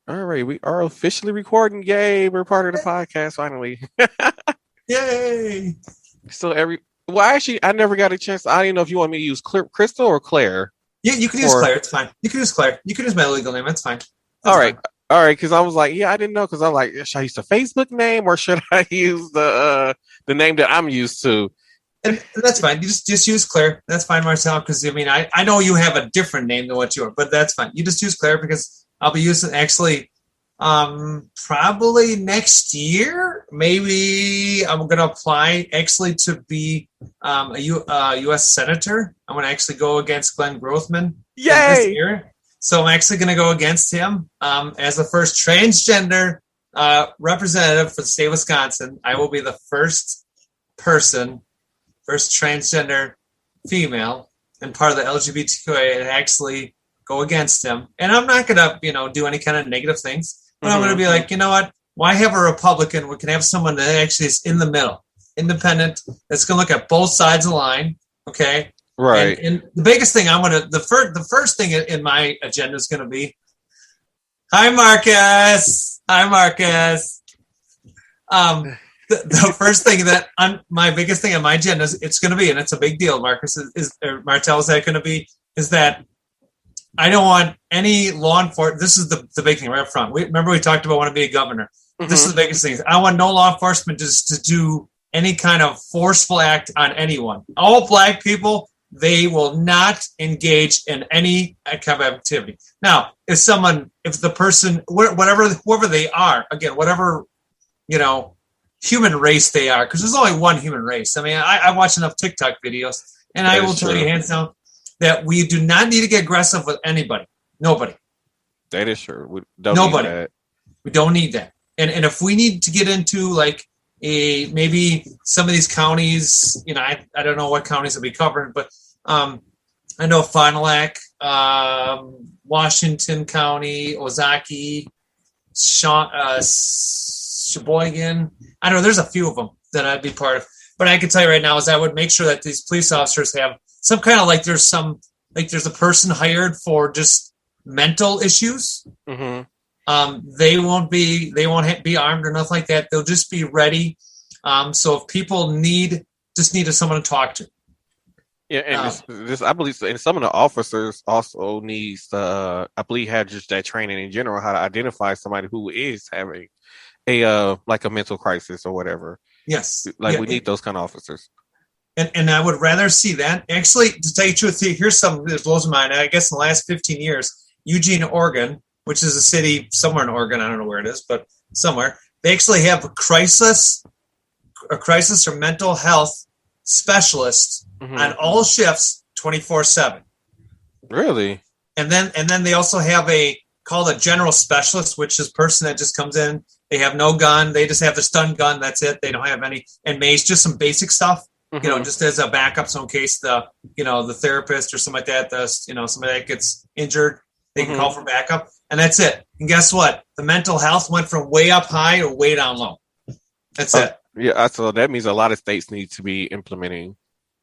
All right, we are officially recording. Yay, we're part of the podcast finally. Yay! So well, actually, I never got a chance. I didn't know if you want me to use Crystal or Claire. Yeah, you can use Or Claire. It's fine. You can use Claire. You can use my legal name. That's fine. all That's right, fine. all right, because I was like, yeah, I didn't know because I'm like, should I use the Facebook name or should I use the name that I'm used to? And that's fine. You just use Claire. That's fine, Marcel. Because I mean, I know you have a different name than what you are, but that's fine. You just use Claire because I'll be using actually probably next year. Maybe I'm going to apply actually to be a U.S. senator. I'm going to actually go against Glenn Grothman this Yay! year. So I'm actually going to go against him as the first transgender representative for the state of Wisconsin. I will be the first transgender female and part of the LGBTQIA to actually go against him. And I'm not going to, do any kind of negative things. But I'm going to be like, you know what? Why have a Republican? We can have someone that actually is in the middle, independent, that's going to look at both sides of the line. Okay. Right. And the biggest thing the first thing in my agenda is going to be, hi, Marcus. The first thing my biggest thing on my agenda is it's going to be, and it's a big deal, Marcus, Martel, is that going to be, is that I don't want any law enforcement. This is the big thing right up front. Remember we talked about wanting to be a governor. Mm-hmm. This is the biggest thing. I want no law enforcement just to do any kind of forceful act on anyone. All black people, they will not engage in any kind of activity. Now, if the person, whoever they are, again, whatever, human race they are, because there's only one human race. I mean, I watch enough TikTok videos, and I will tell you hands down that we do not need to get aggressive with anybody. Nobody. That is true. We don't need that. We don't need that. And if we need to get into like maybe some of these counties, I don't know what counties will be covered, but I know Fond du Lac, Washington County, Ozaukee, Sheboygan. I don't know. There's a few of them that I'd be part of. But I can tell you right now is I would make sure that these police officers have some kind of there's a person hired for just mental issues. Mm-hmm. They won't be armed or nothing like that. They'll just be ready. So if people need someone to talk to. Yeah, and this I believe, and some of the officers also needs I believe have just that training in general, how to identify somebody who is having a mental crisis or whatever. Yes, we need those kind of officers. And I would rather see that. Actually, to tell you the truth, here's something that blows my mind. I guess in the last 15 years, Eugene, Oregon, which is a city somewhere in Oregon, I don't know where it is, but somewhere, they actually have a crisis or mental health specialist on all shifts 24/7. Really? And then they also have called a general specialist, which is a person that just comes in. They have no gun. They just have the stun gun. That's it. They don't have any, and mace, just some basic stuff. Just as a backup, so in case the therapist or something like that, somebody that gets injured, they can call for backup, and that's it. And guess what? The mental health went from way up high to way down low. That's it. Yeah, so that means a lot of states need to be implementing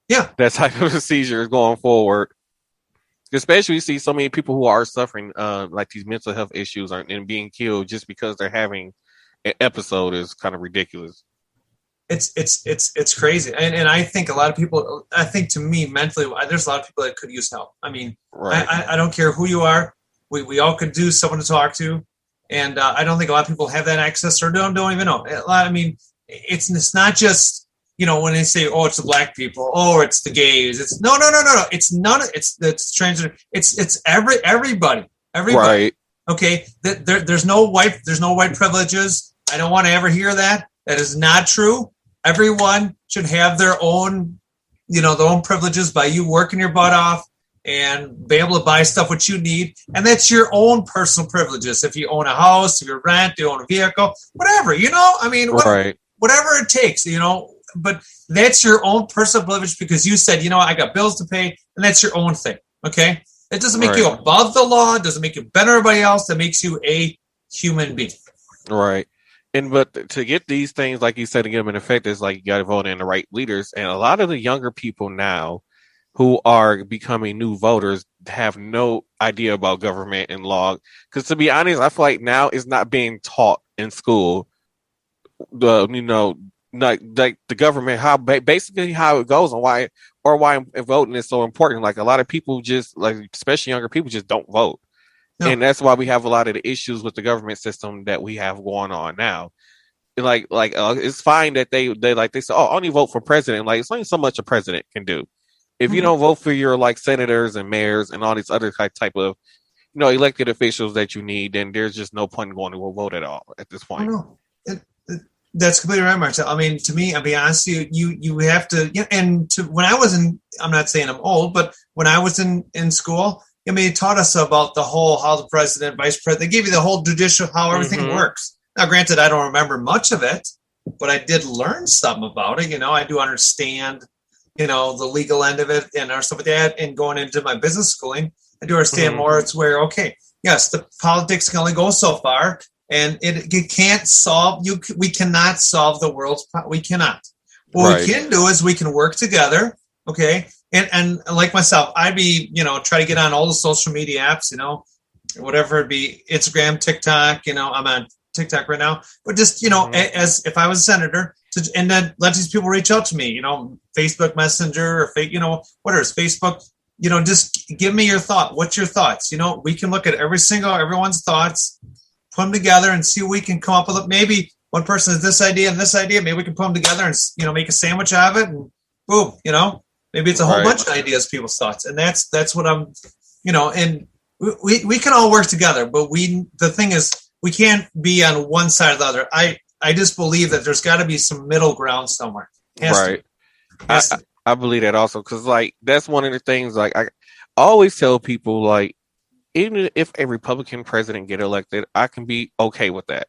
that type of procedure going forward. Especially, you see so many people who are suffering like these mental health issues and being killed just because they're having an episode is kind of ridiculous. It's crazy, and I think a lot of people. I think to me mentally, there's a lot of people that could use help. I mean, right. I don't care who you are. We all could do someone to talk to, and I don't think a lot of people have that access or don't even know. I mean, it's not just when they say, oh, it's the black people, oh, it's the gays. It's no. It's none. It's transgender. It's everybody. Right. Okay. There's no white privileges. I don't want to ever hear that. That is not true. Everyone should have their own, their own privileges by you working your butt off and be able to buy stuff what you need. And that's your own personal privileges. If you own a house, if you rent, you own a vehicle, whatever, I mean, whatever it takes, but that's your own personal privilege because you said, I got bills to pay, and that's your own thing. Okay. It doesn't make you above the law. It doesn't make you better than everybody else. That makes you a human being. Right. But to get these things, like you said, to get them in effect, is like you got to vote in the right leaders. And a lot of the younger people now, who are becoming new voters have no idea about government and law. Because to be honest, I feel like now it's not being taught in school. Like the government, basically how it goes and why voting is so important. Like a lot of people just like, especially younger people, just don't vote. No. And that's why we have a lot of the issues with the government system that we have going on now. It's fine that they say, oh, only vote for president. Like, it's only so much a president can do. If you don't vote for your like senators and mayors and all these other type of elected officials that you need, then there's just no point in going to a vote at all at this point. That's completely right, Martel. I mean, to me, I'll be honest with you, you have to, when I was I'm not saying I'm old, but when I was in school, it taught us about the whole, how the president, vice president, they give you the whole judicial, how everything works. Now, granted, I don't remember much of it, but I did learn something about it. I do understand, the legal end of it and stuff like that. And going into my business schooling, I do understand more. It's where, okay, yes, the politics can only go so far, and it can't solve. We cannot solve the world's problem. We cannot. What we can do is we can work together. Okay, and like myself, I'd be try to get on all the social media apps. Whatever it be, Instagram, TikTok. I'm on TikTok right now, but just as if I was a senator, and then let these people reach out to me, Facebook Messenger or whatever it's Facebook, just give me your thought. What's your thoughts? We can look at everyone's thoughts, put them together, and see what we can come up with. Maybe one person has this idea and this idea. Maybe we can put them together and make a sandwich out of it, and boom, maybe it's a whole bunch of ideas, people's thoughts, and that's what I'm, and we can all work together. But the thing is, we can't be on one side or the other. I just believe that there's got to be some middle ground somewhere. Right. I believe that also, because like that's one of the things. Like I always tell people, like even if a Republican president get elected, I can be okay with that.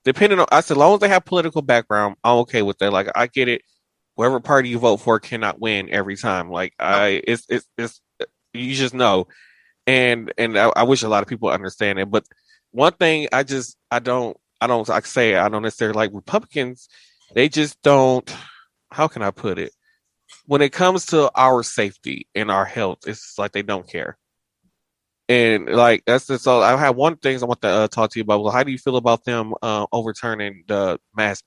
Depending on, as long as they have political background, I'm okay with that. Like I get it. Whatever party you vote for cannot win every time. Like it's you just know, and I wish a lot of people understand it. But one thing I don't necessarily like Republicans. They just don't. How can I put it? When it comes to our safety and our health, it's like they don't care. And like that's just all. I have one thing I want to talk to you about. Well, how do you feel about them overturning the mask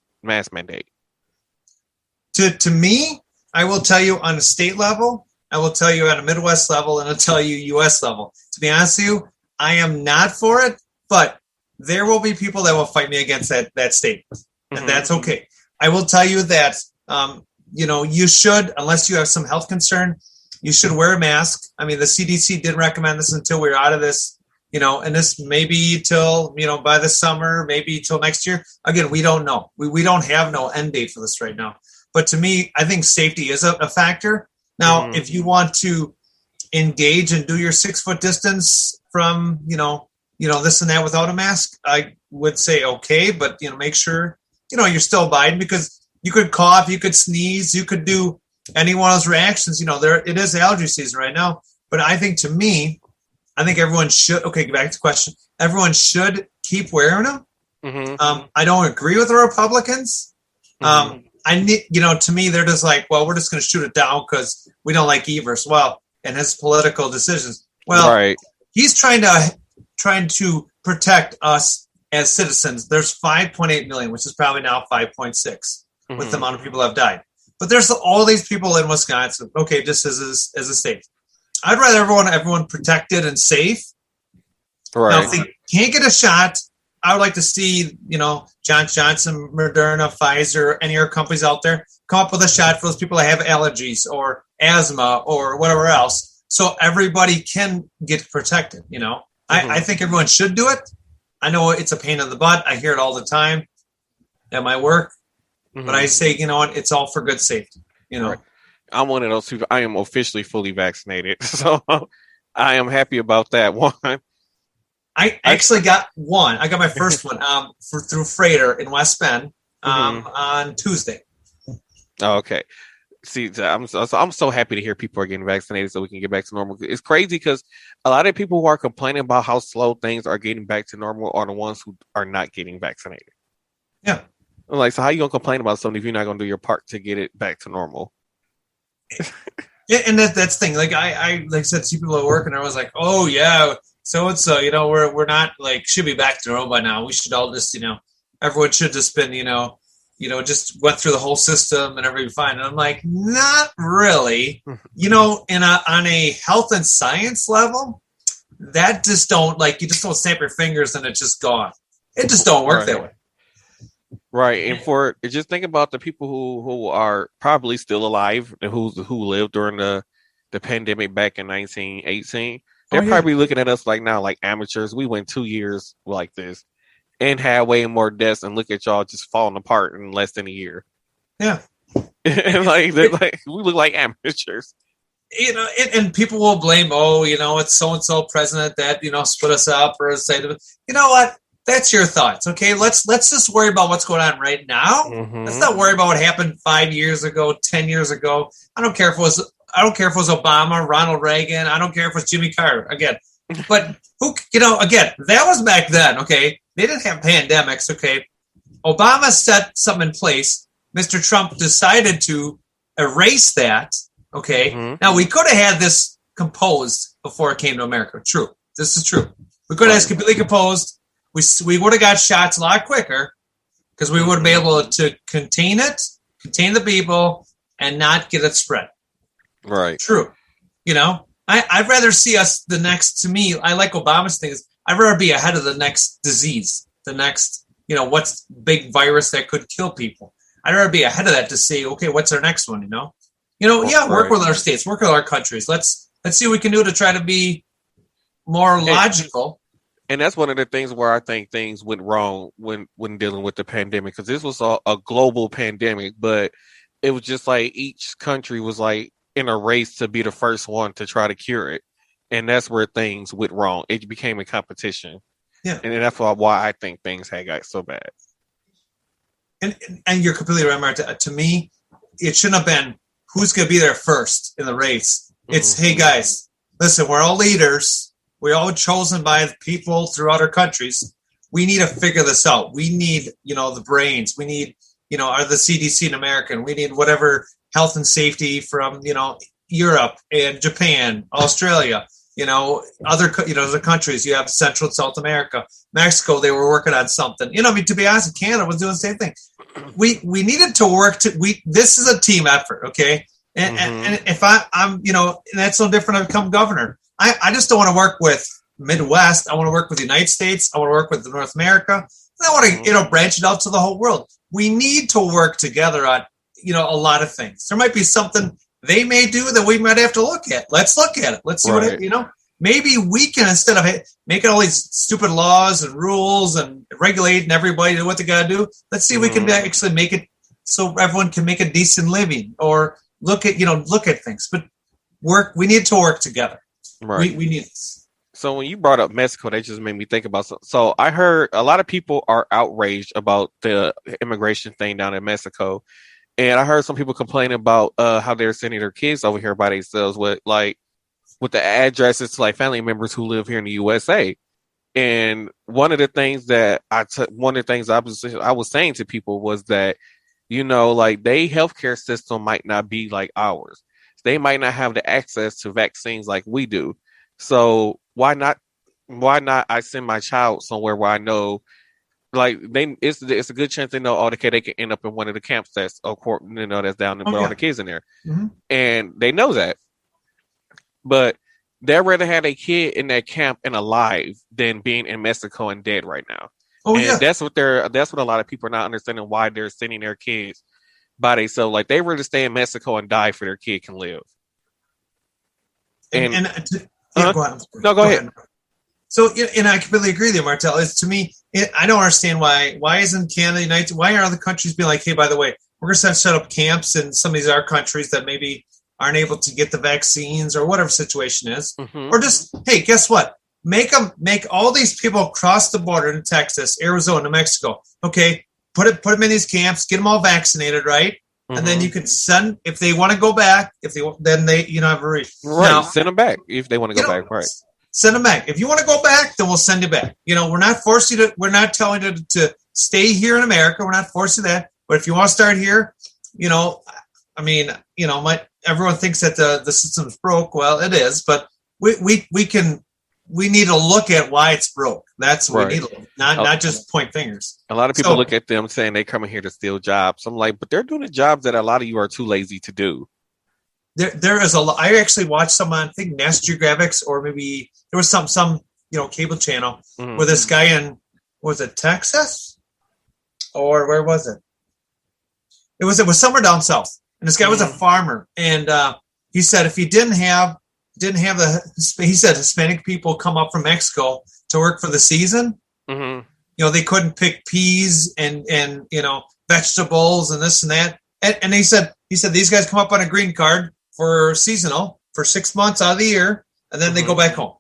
mandate? To me, I will tell you on a state level, I will tell you at a Midwest level, and I'll tell you U.S. level. To be honest with you, I am not for it, but there will be people that will fight me against that statement, and that's okay. I will tell you that, you should, unless you have some health concern, you should wear a mask. I mean, the CDC didn't recommend this until we're out of this, and this maybe till, by the summer, maybe till next year. Again, we don't know. We don't have no end date for this right now. But to me, I think safety is a factor. Now, if you want to engage and do your 6 foot distance from, this and that without a mask, I would say okay, but make sure you're still abiding, because you could cough, you could sneeze, you could do any one of those reactions. It is allergy season right now. But I think everyone should. Okay, get back to the question. Everyone should keep wearing them. I don't agree with the Republicans. To me, they're just like, well, we're just going to shoot it down because we don't like Evers. Well, and his political decisions. Well, he's trying to protect us as citizens. There's 5.8 million, which is probably now 5.6 with the amount of people that have died. But there's all these people in Wisconsin. Okay, just as a state, I'd rather everyone protected and safe. Right. Now, if they can't get a shot, I would like to see, Johnson, Moderna, Pfizer, any other companies out there come up with a shot for those people that have allergies or asthma or whatever else, so everybody can get protected. I think everyone should do it. I know it's a pain in the butt. I hear it all the time at my work, but I say, it's all for good safety. Right. I'm one of those people. I am officially fully vaccinated, so I am happy about that one. I actually got one. I got my first one through Freighter in West Bend on Tuesday. Oh, okay. See, I'm so happy to hear people are getting vaccinated so we can get back to normal. It's crazy because a lot of people who are complaining about how slow things are getting back to normal are the ones who are not getting vaccinated. Yeah. I'm like, so how you gonna complain about something if you're not gonna do your part to get it back to normal? And that's the thing. Like I like I said, see people at work, and I was like, oh yeah, so and so, we're not like should be back to normal by now. We should all just, everyone should just been, just went through the whole system and everything fine. And I'm like, not really. On a health and science level, that just don't you just don't snap your fingers and it's just gone. It just don't work that way. Right, and just think about the people who are probably still alive and who lived during the pandemic back in 1918. They're probably looking at us like now, like amateurs. We went 2 years like this and had way more deaths, and look at y'all just falling apart in less than a year. Yeah, and we look like amateurs. And people will blame, it's so and so president that split us up or say, you know what? That's your thoughts, okay? Let's just worry about what's going on right now. Mm-hmm. Let's not worry about what happened 5 years ago, 10 years ago. I don't care if it was Obama, Ronald Reagan. I don't care if it was Jimmy Carter. Again, but again, that was back then, okay? They didn't have pandemics, okay? Obama set something in place. Mr. Trump decided to erase that, okay? Mm-hmm. Now, we could have had this composed before it came to America. True. This is true. We could have had it completely composed. We would have got shots a lot quicker because we would have been able to contain the people, and not get it spread. Right. True. I'd rather see us the next, to me, I like Obama's things. I'd rather be ahead of the next disease, the next, what's big virus that could kill people. I'd rather be ahead of that to see, okay, what's our next one, work with our states, work with our countries. Let's see what we can do to try to be more logical. And that's one of the things where I think things went wrong when dealing with the pandemic, because this was a global pandemic, but it was just like each country was like in a race to be the first one to try to cure it. And that's where things went wrong. It became a competition. Yeah. And that's why I think things had got so bad. And you're completely right, Marta. To me, it shouldn't have been who's going to be there first in the race. It's, hey, guys, listen, we're all leaders. We're all chosen by people throughout our countries. We need to figure this out. We need, the brains. We need, are the CDC in America. We need whatever health and safety from, Europe and Japan, Australia, other countries. You have Central and South America, Mexico. They were working on something. To be honest, Canada was doing the same thing. We needed to work this is a team effort. Okay. And if I'm, and that's no different. I become governor. I just don't want to work with Midwest. I want to work with the United States. I want to work with North America. And I want to, branch it out to the whole world. We need to work together on, a lot of things. There might be something they may do that we might have to look at. Let's look at it. Let's see maybe we can, instead of making all these stupid laws and rules and regulating everybody to what they got to do, let's see if we can actually make it so everyone can make a decent living or look at things. But we need to work together. Right. We need this. So when you brought up Mexico, that just made me think about something. So I heard a lot of people are outraged about the immigration thing down in Mexico. And I heard some people complaining about how they're sending their kids over here by themselves with the addresses to family members who live here in the USA. And one of the things I was saying to people was that, their healthcare system might not be like ours. They might not have the access to vaccines like we do. So why not I send my child somewhere where I know it's a good chance they know, they can end up in one of the camps that's that's down there with all the kids in there. Mm-hmm. And they know that. But they'd rather have a kid in that camp and alive than being in Mexico and dead right now. That's what a lot of people are not understanding, why they're sending their kids by themselves. They rather stay in Mexico and die for their kid can live. Go ahead. No, go ahead. So, and I completely agree with you, Martel. To me, I don't understand why isn't Canada United? Why are other countries being like, hey, by the way, we're going to set up camps in some of these other countries that maybe aren't able to get the vaccines or whatever situation is, or just, hey, guess what? Make all these people cross the border to Texas, Arizona, New Mexico. Okay. Put them in these camps, get them all vaccinated, right? Mm-hmm. And then you can send, if they want to go back, then they have a reason. Right, now, send them back if they want to go back, right? Send them back. If you want to go back, then we'll send you back. We're not forcing you to, we're not telling you to stay here in America. We're not forcing that. But if you want to start here, everyone thinks that the system's broke. Well, it is, but we need to look at why it's broke. That's what we need to look, not just point fingers. A lot of people look at them saying they coming here to steal jobs. I'm like, but they're doing the jobs that a lot of you are too lazy to do. There is I actually watched some on, I think, National Geographic, or maybe there was some cable channel where this guy in, was it Texas or where was it? It was somewhere down south, and this guy was a farmer, and he said if he didn't have he said Hispanic people come up from Mexico to work for the season, they couldn't pick peas and vegetables and this and that, and he said these guys come up on a green card for seasonal for 6 months out of the year, and then they go back home.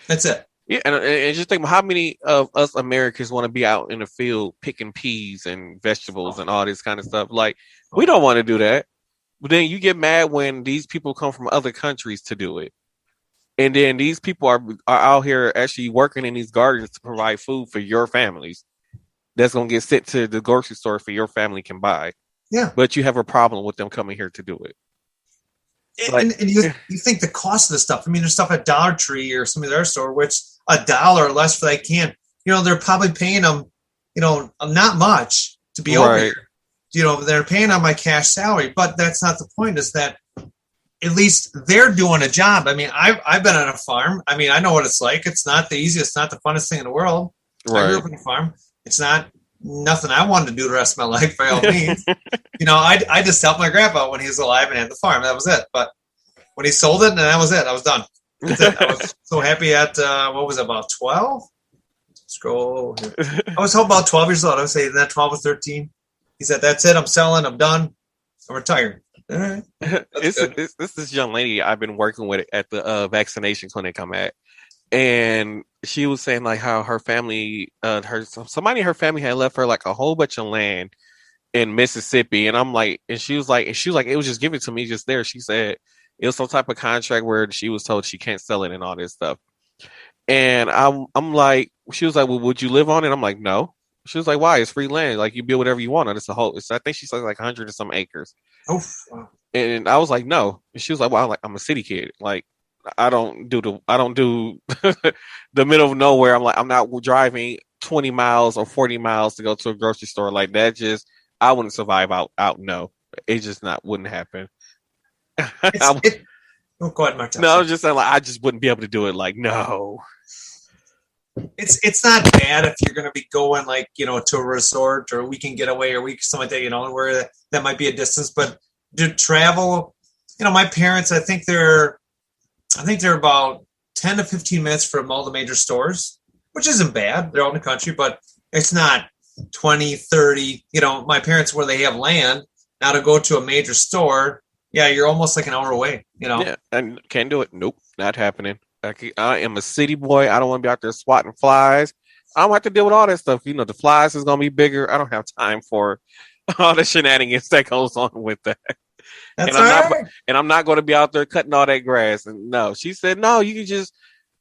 That's it. Yeah, and just think about how many of us Americans want to be out in the field picking peas and vegetables and all this kind of stuff. Like, we don't want to do that. But then you get mad when these people come from other countries to do it. And then these people are out here actually working in these gardens to provide food for your families. That's going to get sent to the grocery store for your family can buy. Yeah. But you have a problem with them coming here to do it. And you think the cost of this stuff. I mean, there's stuff at Dollar Tree or some of their store, which $1 or less for that can. They're probably paying them, not much to be over here. They're paying on my cash salary, but that's not the point. Is that at least they're doing a job. I mean, I've been on a farm. I mean, I know what it's like. It's not the easiest, not the funnest thing in the world. Right. I grew up on a farm. It's not nothing I wanted to do the rest of my life by all means. I just helped my grandpa when he was alive and had the farm. That was it. But when he sold it, and that was it. I was done. That's it. I was so happy at, what was it, about 12? Scroll here. I was about 12 years old. I would say that 12 or 13. He said, that's it. I'm selling. I'm done. I'm retired. All right. This young lady I've been working with at the vaccination clinic I'm at. And she was saying like how her family, somebody in her family had left her like a whole bunch of land in Mississippi. And I'm like, and she was like, it was just given to me just there. She said it was some type of contract where she was told she can't sell it and all this stuff. And I'm like, she was like, well, would you live on it? I'm like, no. She was like, why? It's free land. Like, you build whatever you want on. It's a whole. I think she said like 100 and some acres. Oh. Wow. And I was like, no. And she was like, well, I'm a city kid. Like, I don't do the middle of nowhere. I'm like, I'm not driving 20 miles or 40 miles to go to a grocery store like that. Just, I wouldn't survive out. No, it just wouldn't happen. Go ahead, Martel. No, I was just saying, like, I just wouldn't be able to do it. Like, no. It's not bad if you're going to be going like, to a resort or a weekend getaway or something like that, where that might be a distance, but to travel, my parents, I think they're about 10 to 15 minutes from all the major stores, which isn't bad. They're out in the country, but it's not 20, 30, my parents where they have land now to go to a major store. Yeah. You're almost like an hour away, Yeah. And can't do it. Nope. Not happening. I am a city boy. I don't want to be out there swatting flies. I don't have to deal with all that stuff. The flies is going to be bigger. I don't have time for all the shenanigans that goes on with that. That's right. I'm not going to be out there cutting all that grass. And no, she said, no, you can just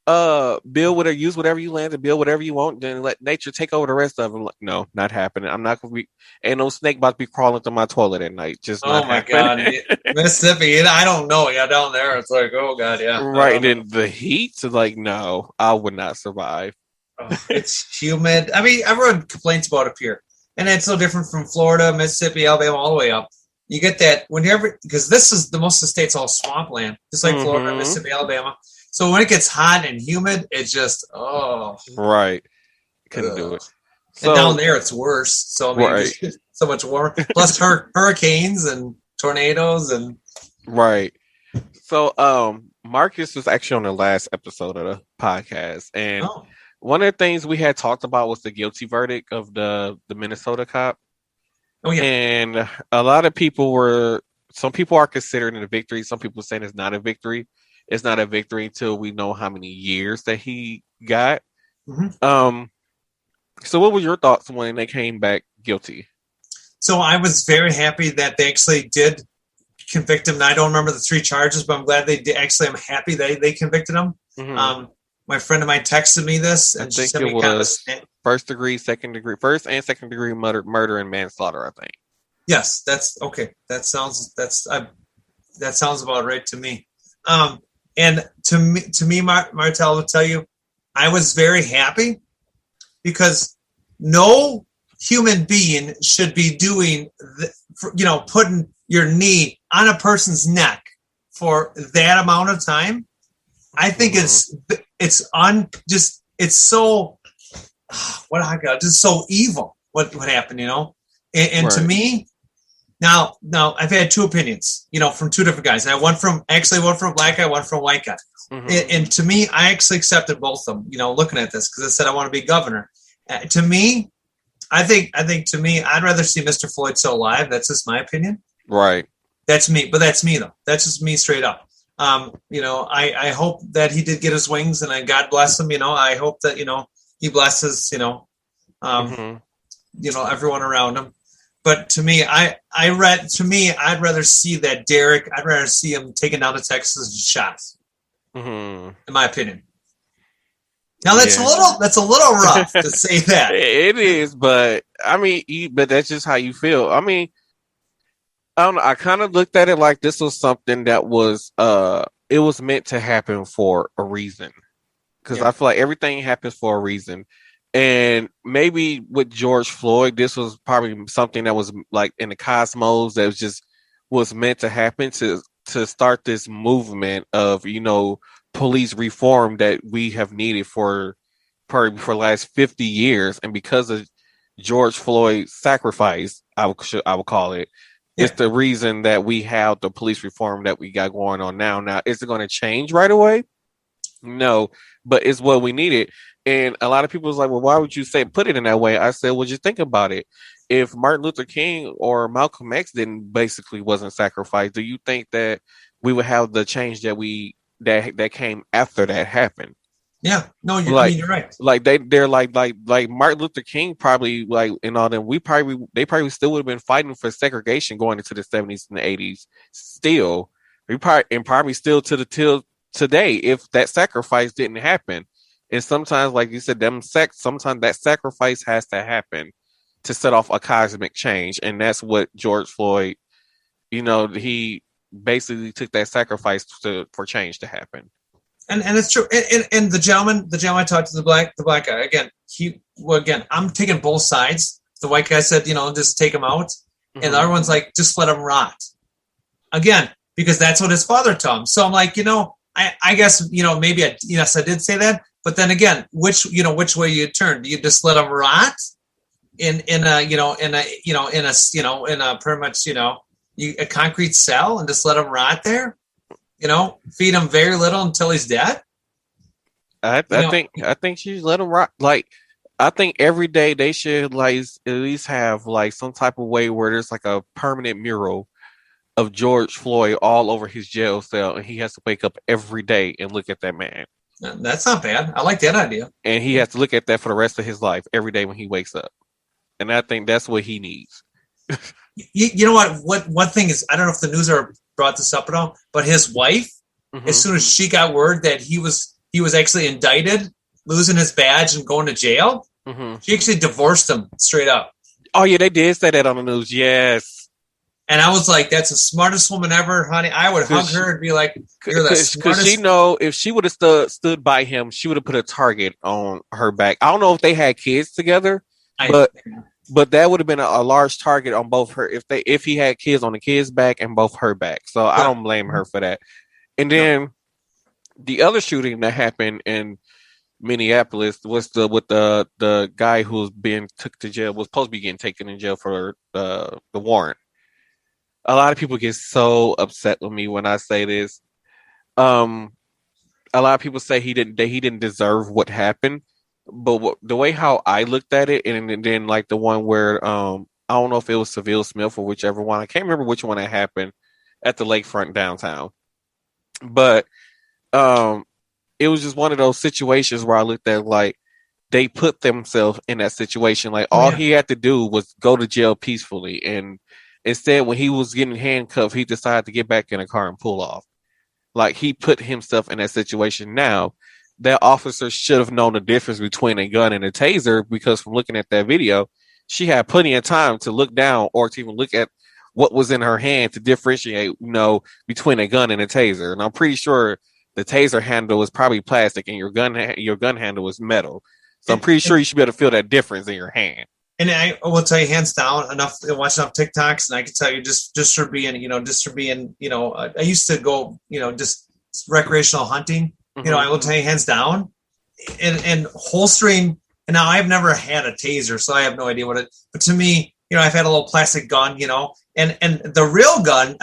use whatever you land to build whatever you want, then let nature take over the rest of them. Like, no, not happening. I'm not going to be, ain't no snake about to be crawling through my toilet at night. Just not happening. God, Mississippi, I don't know. Yeah, down there, it's like, oh God, yeah. Right, and then the heat, so like, no, I would not survive. It's humid. I mean, everyone complains about it here, and it's so different from Florida, Mississippi, Alabama, all the way up. You get that because this is most of the state's all swampland, just like Florida, Mississippi, Alabama. So when it gets hot and humid, it's just right. Couldn't do it. So, and down there it's worse. So I mean, it's so much warmer. Plus hurricanes and tornadoes and right. So Marcus was actually on the last episode of the podcast, and one of the things we had talked about was the guilty verdict of the Minnesota cop. Oh yeah. And a lot of people some people are considering it a victory. Some people saying it's not a victory. It's not a victory until we know how many years that he got. Mm-hmm. So what were your thoughts when they came back guilty? So I was very happy that they actually did convict him. Now, I don't remember the 3 charges, but I'm glad they did. Actually, I'm happy they convicted him. Mm-hmm. My friend of mine texted me this, and she sent me first and second degree murder and manslaughter, I think. Yes, that's okay. That sounds That sounds about right to me. And to me, Martel will tell you, I was very happy because no human being should be doing, putting your knee on a person's neck for that amount of time. I think it's so, just so evil what happened, and right. To me, now I've had two opinions, from two different guys. And one from black guy, one from white guy. Mm-hmm. And to me, I actually accepted both of them, looking at this, because I said I want to be governor. To me, I think to me, I'd rather see Mr. Floyd still alive. That's just my opinion. Right. That's me, but that's me though. That's just me straight up. I hope that he did get his wings, and God bless him. I hope that he blesses everyone around him. But to me, I'd rather see that Derek. I'd rather see him taken down to Texas and shot. Mm-hmm. In my opinion. Now that's a little rough to say that. It is, but I mean, but that's just how you feel. I mean, I don't know. I kind of looked at it like this was something that was it was meant to happen for a reason, because I feel like everything happens for a reason. And maybe with George Floyd, this was probably something that was like in the cosmos that was meant to happen to start this movement of, police reform that we have needed for probably for the last 50 years. And because of George Floyd's sacrifice, I would call it, it's the reason that we have the police reform that we got going on now. Now, is it going to change right away? No, but it's what we needed. And a lot of people was like, well, why would you put it in that way? I said, well, just think about it. If Martin Luther King or Malcolm X wasn't sacrificed, do you think that we would have the change that came after that happened? Yeah, no, you're right. Like they're like Martin Luther King probably and all them. They probably still would have been fighting for segregation going into the 70s and the 80s. Still, probably still till today if that sacrifice didn't happen. And sometimes, like you said, sometimes that sacrifice has to happen to set off a cosmic change, and that's what George Floyd. He basically took that sacrifice for change to happen. And it's true. And the gentleman I talked to, the black guy, again, I'm taking both sides. The white guy said, just take him out. Mm-hmm. And the other one's like, just let him rot. Again, because that's what his father taught him. So I'm like, I guess, maybe I did say that. But then again, which way you turn? Do you just let him rot in a pretty much, a concrete cell and just let him rot there? Feed him very little until he's dead. I think she let him rot. Like, I think every day they should at least have some type of way where there's a permanent mural of George Floyd all over his jail cell, and he has to wake up every day and look at that man. That's not bad. I like that idea. And he has to look at that for the rest of his life every day when he wakes up. And I think that's what he needs. You know what? One thing is, I don't know if the news ever brought this up at all, but his wife, as soon as she got word that he was actually indicted, losing his badge and going to jail, she actually divorced him straight up. Oh yeah, they did say that on the news. Yes. And I was like, that's the smartest woman ever, honey. I would hug her and be like, you're the smartest. Because she know if she would have stood by him, she would have put a target on her back. I don't know if they had kids together, but that would have been a large target on both her if he had kids on the kids' back and both her back. So I don't blame her for that. And then the other shooting that happened in Minneapolis was with the guy who's being took to jail, was supposed to be getting taken in jail for the warrant. A lot of people get so upset with me when I say this. A lot of people say he didn't deserve what happened, but the way how I looked at it, and then the one where I don't know if it was Seville Smith or whichever one, I can't remember which one that happened at the lakefront downtown, but it was just one of those situations where I looked at they put themselves in that situation. All he had to do was go to jail peacefully, and instead, when he was getting handcuffed, he decided to get back in a car and pull off. He put himself in that situation. Now, that officer should have known the difference between a gun and a taser, because from looking at that video, she had plenty of time to look down or to even look at what was in her hand to differentiate, between a gun and a taser. And I'm pretty sure the taser handle is probably plastic and your gun handle is metal. So I'm pretty sure you should be able to feel that difference in your hand. And I will tell you hands down, watch enough TikToks, and I can tell you just for being, I used to go, just recreational hunting. Mm-hmm. I will tell you hands down, and holstering. And now I've never had a taser, so I have no idea but to me, I've had a little plastic gun, and the real gun,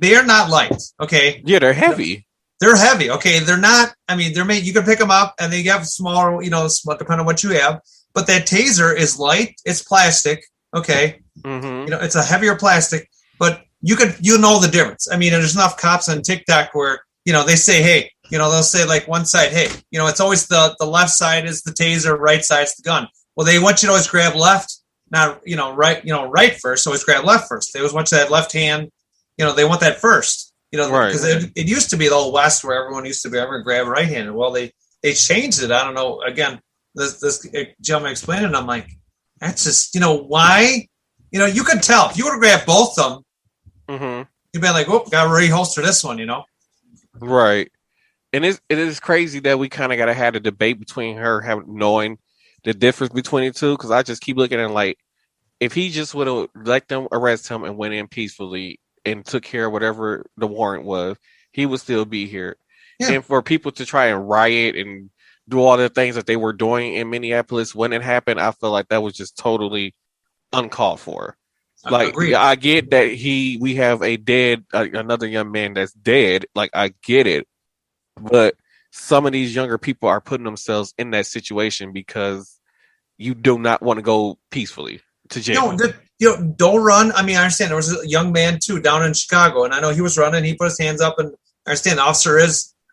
they're not light. Okay. Yeah, they're heavy. They're heavy. Okay. They're not, they're made, you can pick them up and they have smaller, depending on what you have. But that taser is light. It's plastic. Okay. Mm-hmm. It's a heavier plastic, but you know the difference. There's enough cops on TikTok where, they say, hey, they'll say like one side, hey, it's always the left side is the taser, right side's the gun. Well, they want you to always grab left, not, right first. Always grab left first. They always want you that left hand, they want that first. Because it used to be the old West where everyone used to be ever grab right-handed. Well, they changed it. I don't know. Again, this gentleman explained it, and I'm like, that's just, why? You could tell. If you would have grabbed both of them, mm-hmm. you'd be like, got to reholster this one, Right. And it is crazy that we kind of got to have a debate between her knowing the difference between the two, because I just keep looking at it like, if he just would have let them arrest him and went in peacefully and took care of whatever the warrant was, he would still be here. Yeah. And for people to try and riot and do all the things that they were doing in Minneapolis when it happened, I feel like that was just totally uncalled for. Like, I get that we have another young man that's dead. Like, I get it. But some of these younger people are putting themselves in that situation because you do not want to go peacefully to jail. Don't run. I understand there was a young man too down in Chicago, and I know he was running. He put his hands up, and I understand the officer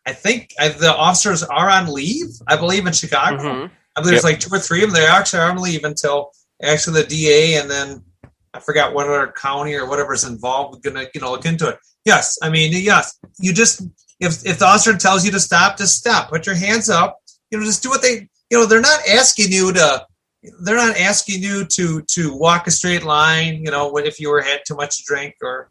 the officers are on leave, I believe, in Chicago. Mm-hmm. I believe there's like 2 or 3 of them. They actually are on leave until actually the DA, and then I forgot what other county or whatever's involved going to look into it. Yes, yes. You just if the officer tells you to stop, just stop. Put your hands up. Just do what they. They're not asking you to. They're not asking you to walk a straight line, if you had too much to drink or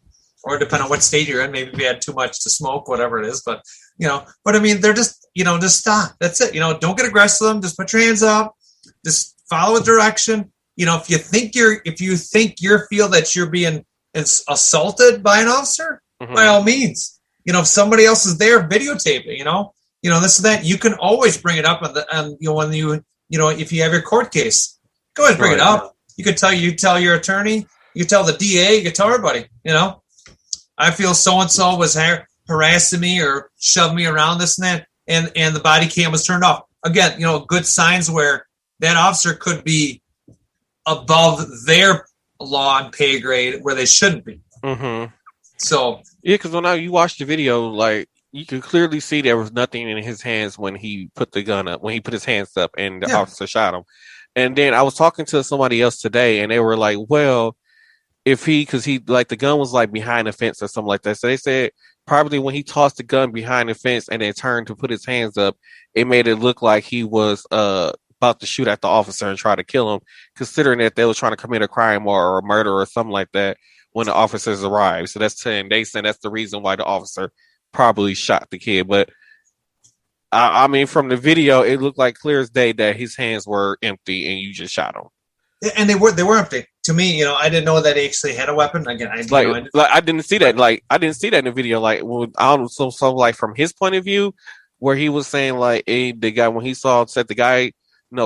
depending on what state you're in, maybe if you had too much to smoke, whatever it is. But, they're just, just stop. That's it. Don't get aggressive with them. Just put your hands up. Just follow a direction. If you feel that you're being assaulted by an officer, mm-hmm. by all means, if somebody else is there, videotape it, this and that, you can always bring it up when if you have your court case, go ahead and bring it up. You could tell your attorney, you could tell the DA, you could tell everybody, I feel so-and-so was harassing me or shoved me around this and that, and the body cam was turned off. Again, good signs where that officer could be above their law and pay grade where they shouldn't be. Mm-hmm. So. Yeah, because when you watch the video, like, you could clearly see there was nothing in his hands when he put the gun up, when he put his hands up and the officer shot him. And then I was talking to somebody else today and they were like, well, because the gun was like behind the fence or something like that. So they said probably when he tossed the gun behind the fence and then turned to put his hands up, it made it look like he was about to shoot at the officer and try to kill him, considering that they were trying to commit a crime or a murder or something like that when the officers arrived. So that's saying that's the reason why the officer probably shot the kid. But from the video, it looked like clear as day that his hands were empty and you just shot him. And they were empty. To me, I didn't know that he actually had a weapon. Again, I didn't see that. Like, I didn't see that in the video. Like, I don't know, so like from his point of view, where he was saying like, hey, the guy when he said the guy,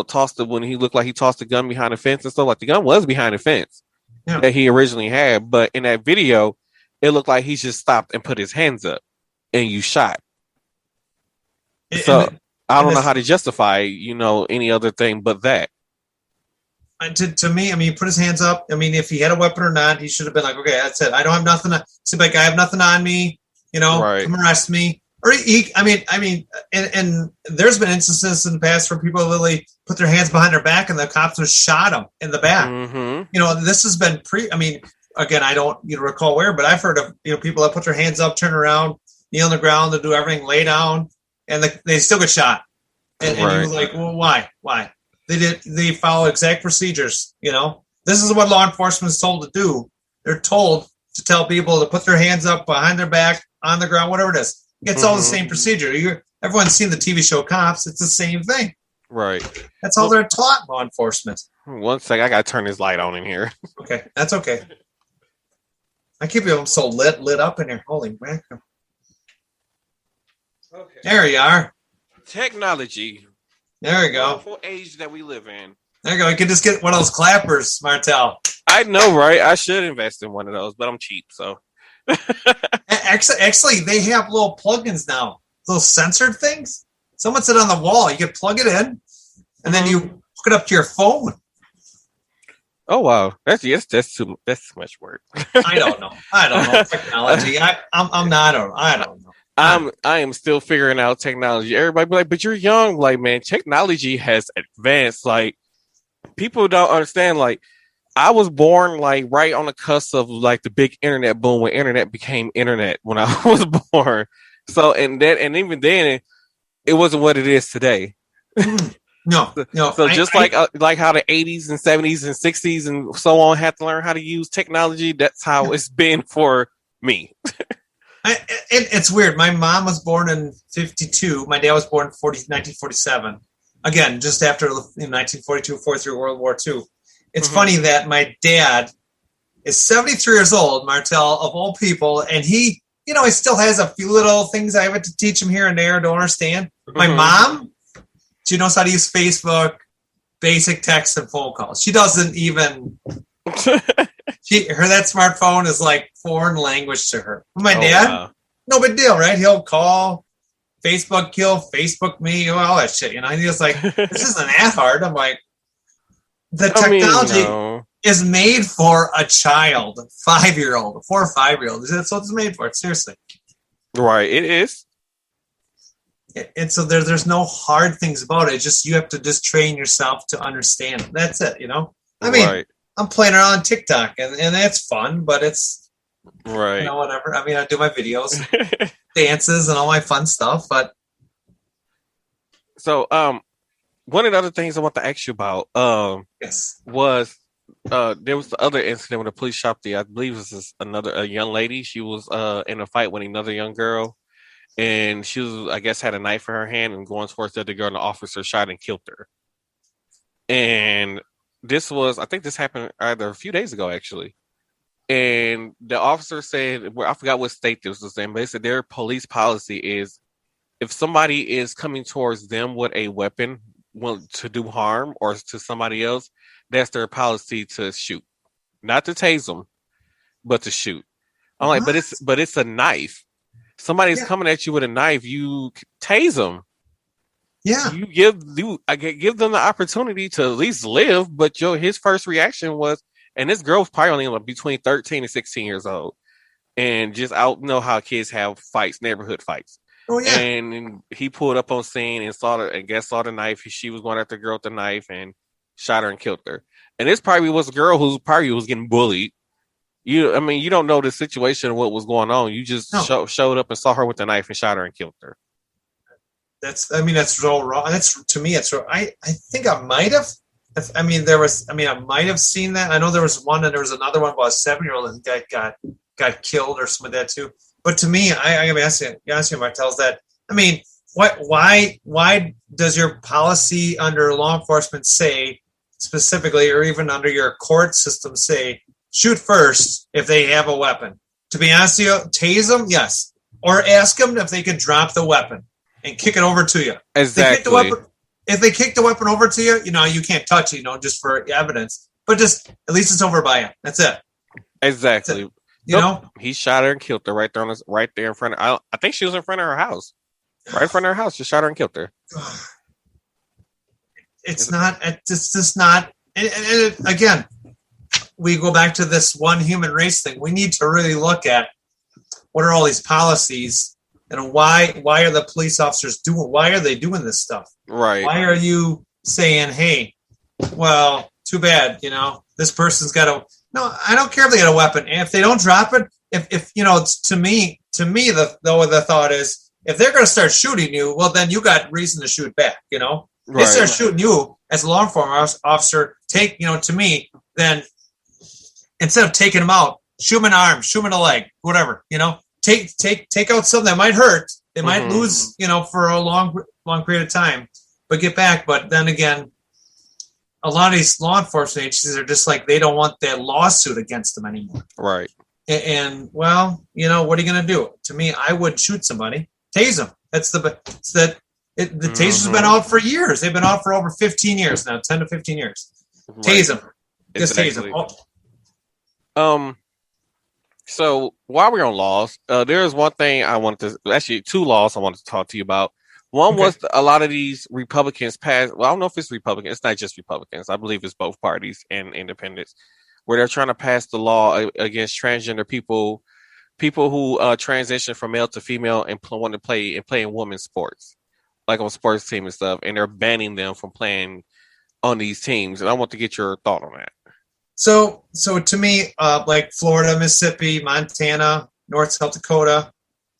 tossed it when he looked like he tossed the gun behind the fence and stuff. Like, the gun was behind the fence that he originally had, but in that video, it looked like he just stopped and put his hands up, and you shot. So I don't know how to justify, any other thing but that. To me, he put his hands up. If he had a weapon or not, he should have been like, okay, that's it. I don't have nothing. Seems like I have nothing on me. Right. Come arrest me. Or and there's been instances in the past where people literally put their hands behind their back and the cops just shot them in the back. Mm-hmm. This has been again, I don't recall where, but I've heard of people that put their hands up, turn around, kneel on the ground, to do everything, lay down, and they still get shot. And you're like, well, why? They follow exact procedures. This is what law enforcement is told to do. they're told to tell people to put their hands up behind their back, on the ground, whatever it is. It's all the same procedure. Everyone's seen the TV show Cops. It's the same thing. Right. That's all they're taught, law enforcement. One second, I got to turn this light on in here. Okay, that's okay. I keep them so lit up in here. Holy mackerel. Okay. There you are. Technology. There we go. Wonderful age that we live in. There you go. You can just get one of those clappers, Martel. I know, right? I should invest in one of those, but I'm cheap, so. Actually, they have little plugins now. Little censored things. Someone said on the wall, you can plug it in, and then you hook it up to your phone. Oh wow, that's too much work. I don't know technology. I don't know. I am still figuring out technology. Everybody be like, but you're young. Like, man, technology has advanced. Like, people don't understand. Like, I was born like right on the cusp of like the big internet boom when internet became internet when I was born. So and even then it wasn't what it is today. No. So just like how the 80s and 70s and 60s and so on had to learn how to use technology, that's how it's been for me. It's weird. My mom was born in 52. My dad was born in 1947. Again, just after 1942, 43, World War II. It's funny that my dad is 73 years old, Martel, of all people, and he still has a few little things I have to teach him here and there, don't understand. My mom, she knows how to use Facebook, basic text and phone calls. She doesn't even that smartphone is like foreign language to her. My dad, no big deal, right? He'll call, Facebook kill, Facebook me, all that shit. And he's like, this isn't that hard. I'm like, the technology is made for a child, 5-year-old, 4 or 5-year-old. That's what it's made for. Seriously. Right, it is. And so there's no hard things about it. Just you have to just train yourself to understand. That's it, I mean, I'm playing around on TikTok, and that's fun, but it's whatever. I mean, I do my videos, dances, and all my fun stuff. But so, one of the other things I want to ask you about, was there was the other incident with a police shot there. I believe it was a young lady. She was in a fight with another young girl, and she was, I guess, had a knife in her hand and going towards the other girl, and the officer shot and killed her. And I think this happened either a few days ago, actually. And the officer said, I forgot what state this was in, but they said their police policy is if somebody is coming towards them with a weapon to do harm or to somebody else, that's their policy to shoot. Not to tase them, but to shoot. I'm like, but it's a knife. Somebody's coming at you with a knife, you tase them. Yeah. You give them the opportunity to at least live, but his first reaction was, and this girl was probably only between 13 and 16 years old, and just how kids have fights, neighborhood fights. Oh yeah. And he pulled up on scene and saw the knife. She was going after the girl with the knife and shot her and killed her. And this probably was a girl who probably was getting bullied. You don't know the situation of what was going on. You just showed up and saw her with the knife and shot her and killed her. That's so wrong. To me, it's wrong. I think I might have. I might have seen that. I know there was one, and there was another one about a 7-year-old that got killed or something like that too. But to me, I gotta ask you, Martel, that why does your policy under law enforcement say specifically, or even under your court system say, shoot first if they have a weapon? To be honest with you, tase them, yes, or ask them if they could drop the weapon and kick it over to you. Exactly. If they kick the weapon over to you, you can't touch it, just for evidence. But just at least it's over by you. That's it. Exactly. That's it. You know, he shot her and killed her right there in front of. I think she was in front of her house, right in front of her house. Just shot her and killed her. It's just not. And again, we go back to this one human race thing. We need to really look at what are all these policies and why are the police officers why are they doing this stuff? Right. Why are you saying, hey, well, too bad, this person's got a. No, I don't care if they got a weapon. And if they don't drop it, if to me, the thought is, if they're going to start shooting you, well, then you got reason to shoot back. Right. They start shooting you as a law enforcement officer. To me, then instead of taking them out, shoot them an arm, shoot them in a leg, whatever. Take out something that might hurt. They might lose, for a long period of time, but get back. But then again, a lot of these law enforcement agencies are just like, they don't want that lawsuit against them anymore. Right. And well, what are you going to do? To me, I would shoot somebody, tase them. The taser's been out for years. They've been out for over 15 years now, 10 to 15 years. Right. Tase them. Just tase them. So while we're on laws, there's one thing two laws I wanted to talk to you about. One was a lot of these Republicans passed. Well, I don't know if it's Republicans. It's not just Republicans. I believe it's both parties and independents, where they're trying to pass the law against transgender people who transition from male to female and want to play in women's sports, like on sports team and stuff, and they're banning them from playing on these teams. And I want to get your thought on that. So to me, like Florida, Mississippi, Montana, North South Dakota,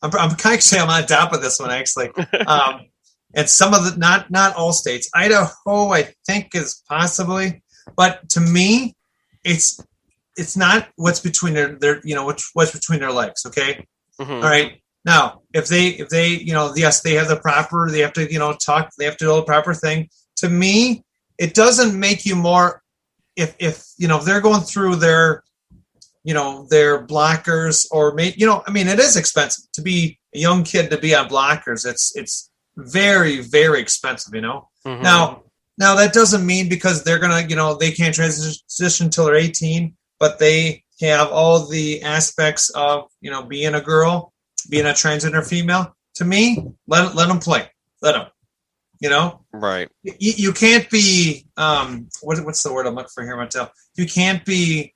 I'm kind of saying I'm on top of this one actually. And some of the not all states, Idaho, I think is possibly, but to me, it's not what's between their what's between their legs. Okay, all right. Now, if they yes, they have the proper, they have to talk, they have to do the proper thing. To me, it doesn't make you more. If they're going through their blockers or it is expensive to be a young kid to be on blockers. It's very, very expensive, Now that doesn't mean because they're going to, they can't transition until they're 18, but they have all the aspects of, being a girl, being a transgender female. To me, let them play. Let them. Right. You can't be what's the word I'm looking for here, Martel? You can't be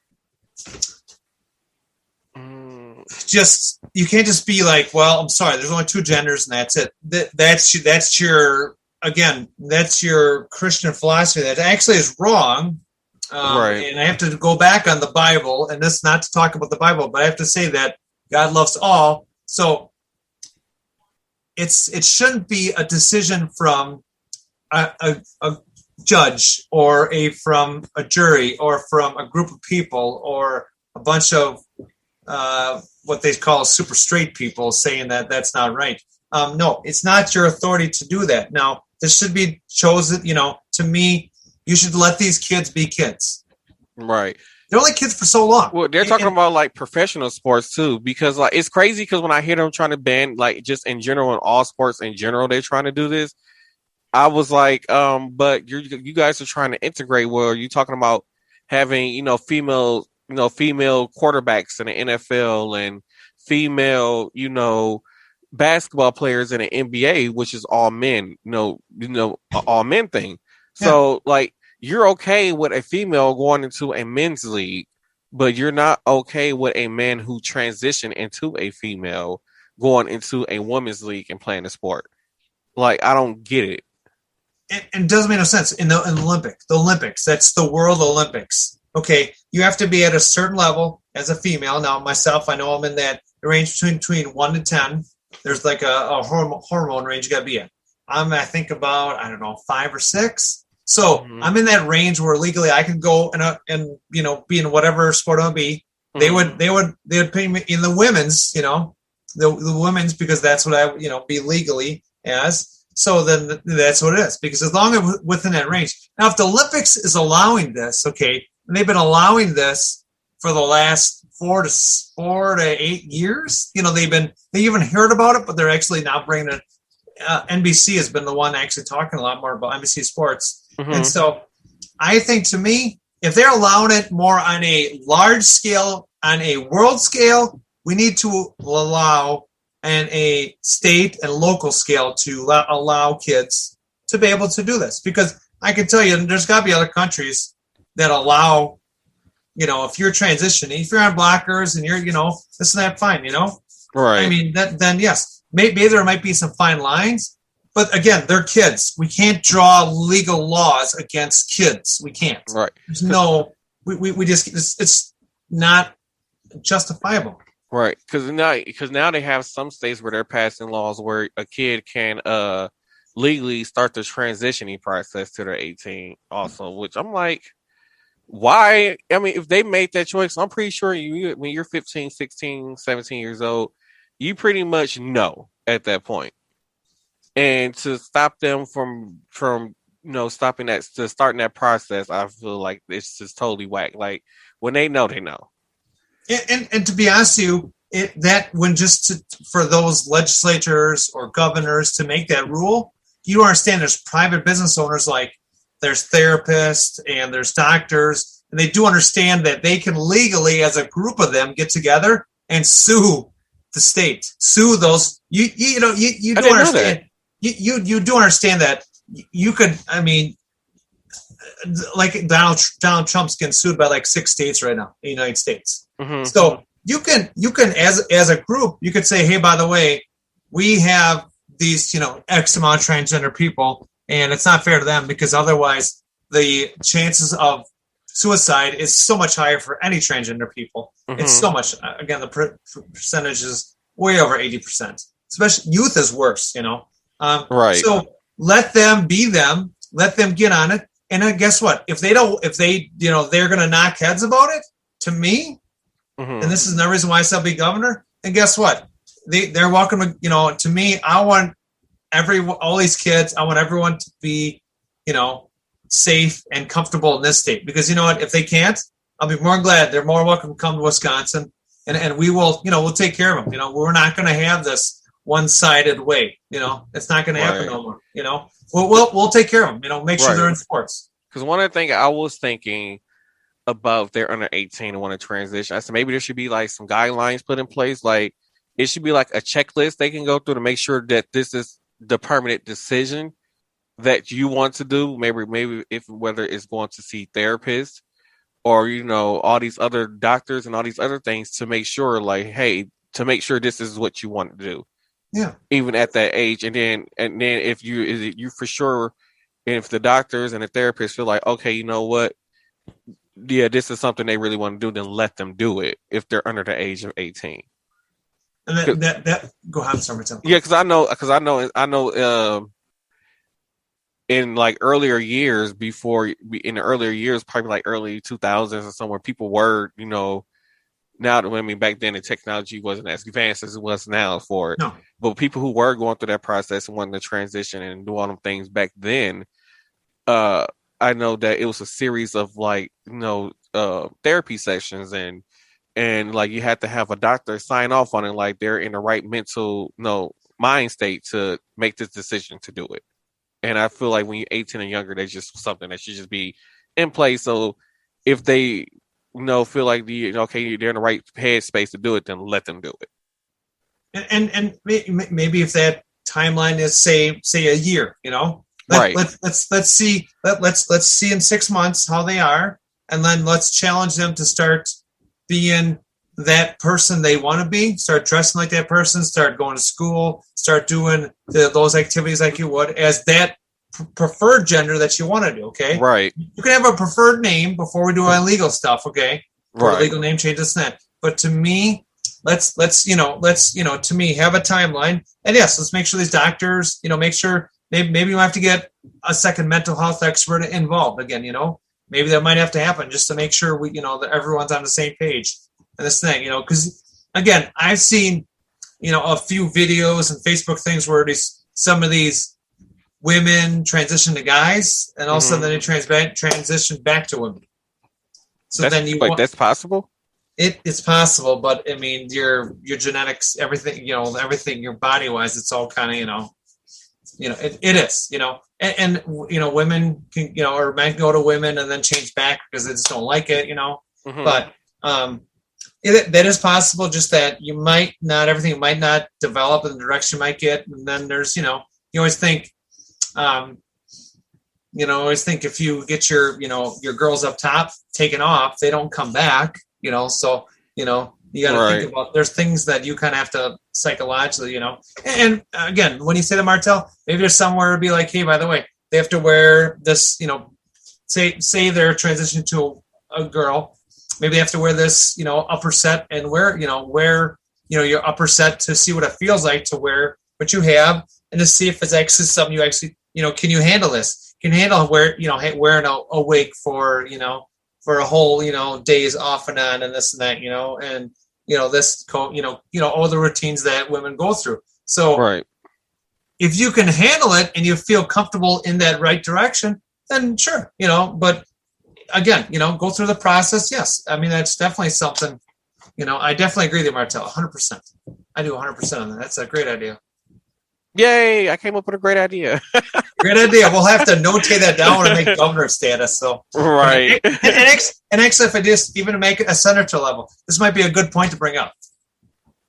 you can't just be like, well, I'm sorry, there's only two genders and that's it. That's your Christian philosophy that actually is wrong. Right. And I have to go back on the Bible, and this not to talk about the Bible, but I have to say that God loves all. So it shouldn't be a decision from a judge or from a jury or from a group of people or a bunch of what they call super straight people saying that that's not right. No, it's not your authority to do that. Now, this should be chosen, to me, you should let these kids be kids. Right. They're only kids for so long. Well, they're talking about like professional sports too, because like it's crazy because when I hear them trying to ban like just in general in all sports in general, they're trying to do this. I was like, but you guys are trying to integrate. Where you're talking about having female quarterbacks in the NFL and female basketball players in the NBA, which is all men, all men thing. So like you're okay with a female going into a men's league, but you're not okay with a man who transitioned into a female going into a women's league and playing the sport. Like, I don't get it. It doesn't make no sense. In the Olympics, that's the World Olympics. Okay, you have to be at a certain level as a female. Now, myself, I know I'm in that range between 1 to 10. There's like a hormone range you got to be in. I think about, 5 or 6. So I'm in that range where legally I can go and be in whatever sport I want to be. They would pay me in the women's, the women's, because that's what I be legally as. So then that's what it is, because as long as within that range. Now, if the Olympics is allowing this, okay, and they've been allowing this for the last 4 to 8 years, they even heard about it, but they're actually now bringing it. NBC has been the one actually talking a lot more about NBC Sports. And so I think, to me, if they're allowing it more on a large scale, on a world scale, we need to allow on a state and local scale to allow kids to be able to do this. Because I can tell you, there's got to be other countries that allow, if you're transitioning, if you're on blockers and you're, this and that, fine, Right. I mean, then yes, maybe there might be some fine lines. But again, they're kids. We can't draw legal laws against kids. We can't. Right. There's we just, it's not justifiable. Right. Because now they have some states where they're passing laws where a kid can legally start the transitioning process to their 18 also, which I'm like, why? I mean, if they made that choice, I'm pretty sure when you're 15, 16, 17 years old, you pretty much know at that point. And to stop them from stopping that, to starting that process, I feel like it's just totally whack. Like when they know, they know. And to be honest with you, for those legislators or governors to make that rule, you understand there's private business owners, like there's therapists and there's doctors, and they do understand that they can legally, as a group of them, get together and sue the state, sue those. You do understand. You do understand that you could. I mean, like Donald Trump's getting sued by like 6 states right now in the United States. Mm-hmm. So you can as a group, you could say, hey, by the way, we have these X amount of transgender people, and it's not fair to them, because otherwise the chances of suicide is so much higher for any transgender people. Mm-hmm. It's so much. Again, the percentage is way over 80%. Especially youth is worse. Right. So let them be them. Let them get on it. And then guess what? If they're going to knock heads about it, to me, mm-hmm. and this is another reason why I said be governor, and guess what? They're welcome to, to me, I want all these kids, I want everyone to be, safe and comfortable in this state. Because you know what? If they can't, I'll be more glad. They're more welcome to come to Wisconsin, and we will, we'll take care of them. We're not going to have this one-sided way. It's not going to happen no more. We'll take care of them. Make sure they're in sports. Because one of the things I was thinking about, if they're under 18 and want to transition, I said maybe there should be like some guidelines put in place. Like it should be like a checklist they can go through to make sure that this is the permanent decision that you want to do. Maybe if whether it's going to see therapists or all these other doctors and all these other things, to make sure, like, hey, to make sure this is what you want to do. Yeah. Even at that age. And then if you for sure, if the doctors and the therapists feel like, okay, you know what? Yeah, this is something they really want to do, then let them do it if they're under the age of 18. And that go ahead, sorry. Yeah, because I know in like earlier years, probably like early 2000s or somewhere, people were, now that, back then the technology wasn't as advanced as it was now for it. No. But people who were going through that process and wanting to transition and do all them things back then, I know that it was a series of like, therapy sessions and like you had to have a doctor sign off on it, like they're in the right mental, mind state to make this decision to do it. And I feel like when you're 18 and younger, there's just something that should just be in place. So if they feel like they're in the right headspace to do it, then let them do it. And maybe if that timeline is say a year, right. Let's see in 6 months how they are, and then let's challenge them to start being that person they want to be, start dressing like that person, start going to school, start doing those activities like you would as that preferred gender that you want to do. Okay. Right. You can have a preferred name before we do our legal stuff. Okay. Right. Legal name changes and that. But to me, let's to me have a timeline, and yes, let's make sure these doctors, make sure maybe we have to get a second mental health expert involved again. Maybe that might have to happen just to make sure we, that everyone's on the same page. And this thing, because again, I've seen, a few videos and Facebook things where some of these women transition to guys, and all of a sudden they transition back to women. So that's possible. It's possible, but I mean, your genetics, everything, everything, your body wise, it's all kind of, it is, and women can, or men go to women and then change back because they just don't like it, but that is possible. Just that everything might not develop in the direction you might get. And then there's, you always think, if you get your girls up top taken off, they don't come back, so, you got to think about, there's things that you kind of have to psychologically, and again, when you say the Martel, maybe there's somewhere to be like, hey, by the way, they have to wear this, say they're transitioning to a girl, maybe they have to wear this, upper set and wear your upper set to see what it feels like to wear what you have, and to see if it's actually something you actually, can you handle this? Can you handle wearing a wig for, for a whole, days off and on and this and that, and this, all the routines that women go through. So right. If you can handle it and you feel comfortable in that right direction, then sure, but again, go through the process. Yes. I mean, that's definitely something, I definitely agree with you, Martel, 100%. I do 100% on that. That's a great idea. Yay, I came up with a great idea. Great idea. We'll have to notate that down and make governor status. So right. And actually, if I just even make it a senator level, this might be a good point to bring up.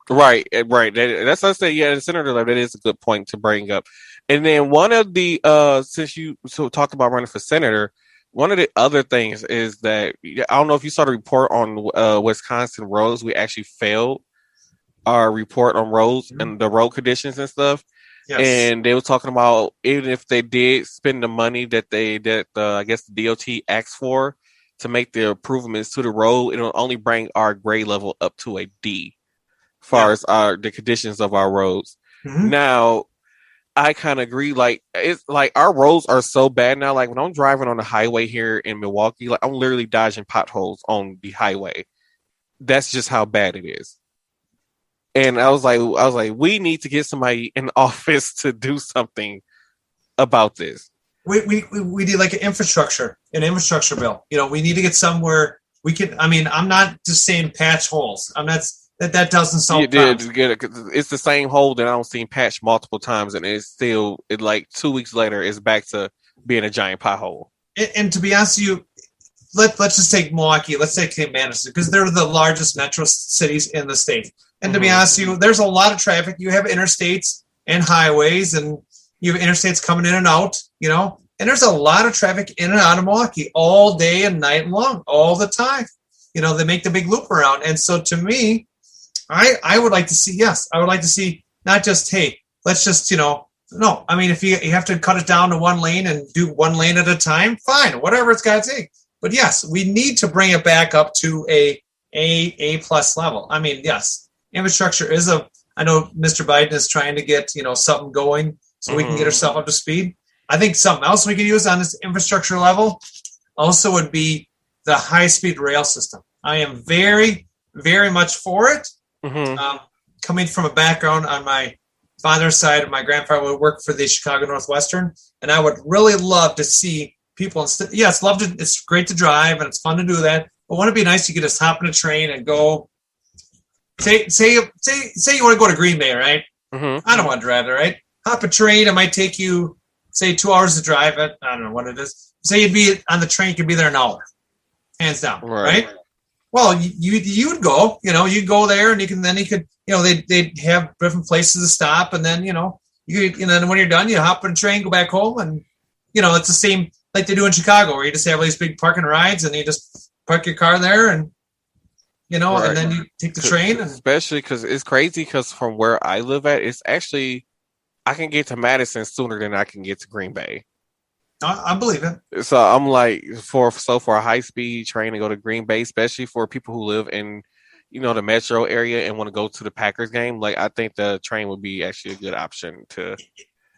Right. That's what I say. Yeah, the senator level, that is a good point to bring up. And then one of the since you talked about running for senator, one of the other things is that I don't know if you saw the report on Wisconsin roads. We actually failed our report on roads and the road conditions and stuff. Yes. And they were talking about even if they did spend the money that I guess the DOT asked for to make the improvements to the road, it'll only bring our grade level up to a D, as far as the conditions of our roads. Mm-hmm. Now, I kind of agree. Like it's like our roads are so bad now. Like when I'm driving on the highway here in Milwaukee, like I'm literally dodging potholes on the highway. That's just how bad it is. And I was like, we need to get somebody in office to do something about this. We need like an infrastructure bill. We need to get somewhere we can. I mean, I'm not just saying patch holes. I'm not. That doesn't solve problems. It's the same hole that I don't see patched multiple times, and it's still like 2 weeks later, it's back to being a giant pothole. And to be honest with you, let's just take Milwaukee. Let's take Madison because they're the largest metro cities in the state. And to be honest with you, there's a lot of traffic. You have interstates and highways, and you have interstates coming in and out, and there's a lot of traffic in and out of Milwaukee all day and night long, all the time. They make the big loop around. And so to me, I would like to see, I would like to see not just, hey, let's just, no. I mean, if you have to cut it down to one lane and do one lane at a time, fine, whatever it's got to take. But yes, we need to bring it back up to a plus level. I mean, yes. Infrastructure is I know Mr. Biden is trying to get, something going so we can get ourselves up to speed. I think something else we could use on this infrastructure level also would be the high-speed rail system. I am very, very much for it. Mm-hmm. Coming from a background on my father's side, my grandfather would work for the Chicago Northwestern, and I would really love to see people. It's great to drive and it's fun to do that. But wouldn't it be nice to get us hop in a train and go? Say you want to go to Green Bay, right? Mm-hmm. I don't want to drive there, right? Hop a train. It might take you, say, 2 hours to drive it. I don't know what it is. Say you'd be on the train, you could be there an hour, hands down, right? Well, you'd go, you'd go there, and you could, they'd have different places to stop, and then, then when you're done, you hop on a train, go back home, and it's the same like they do in Chicago, where you just have all these big parking rides, and you just park your car there, and and then you take the train. Especially because it's crazy because from where I live at, it's actually, I can get to Madison sooner than I can get to Green Bay. I believe it. So I'm like, for a high-speed train to go to Green Bay, especially for people who live in, the metro area and want to go to the Packers game, like I think the train would be actually a good option to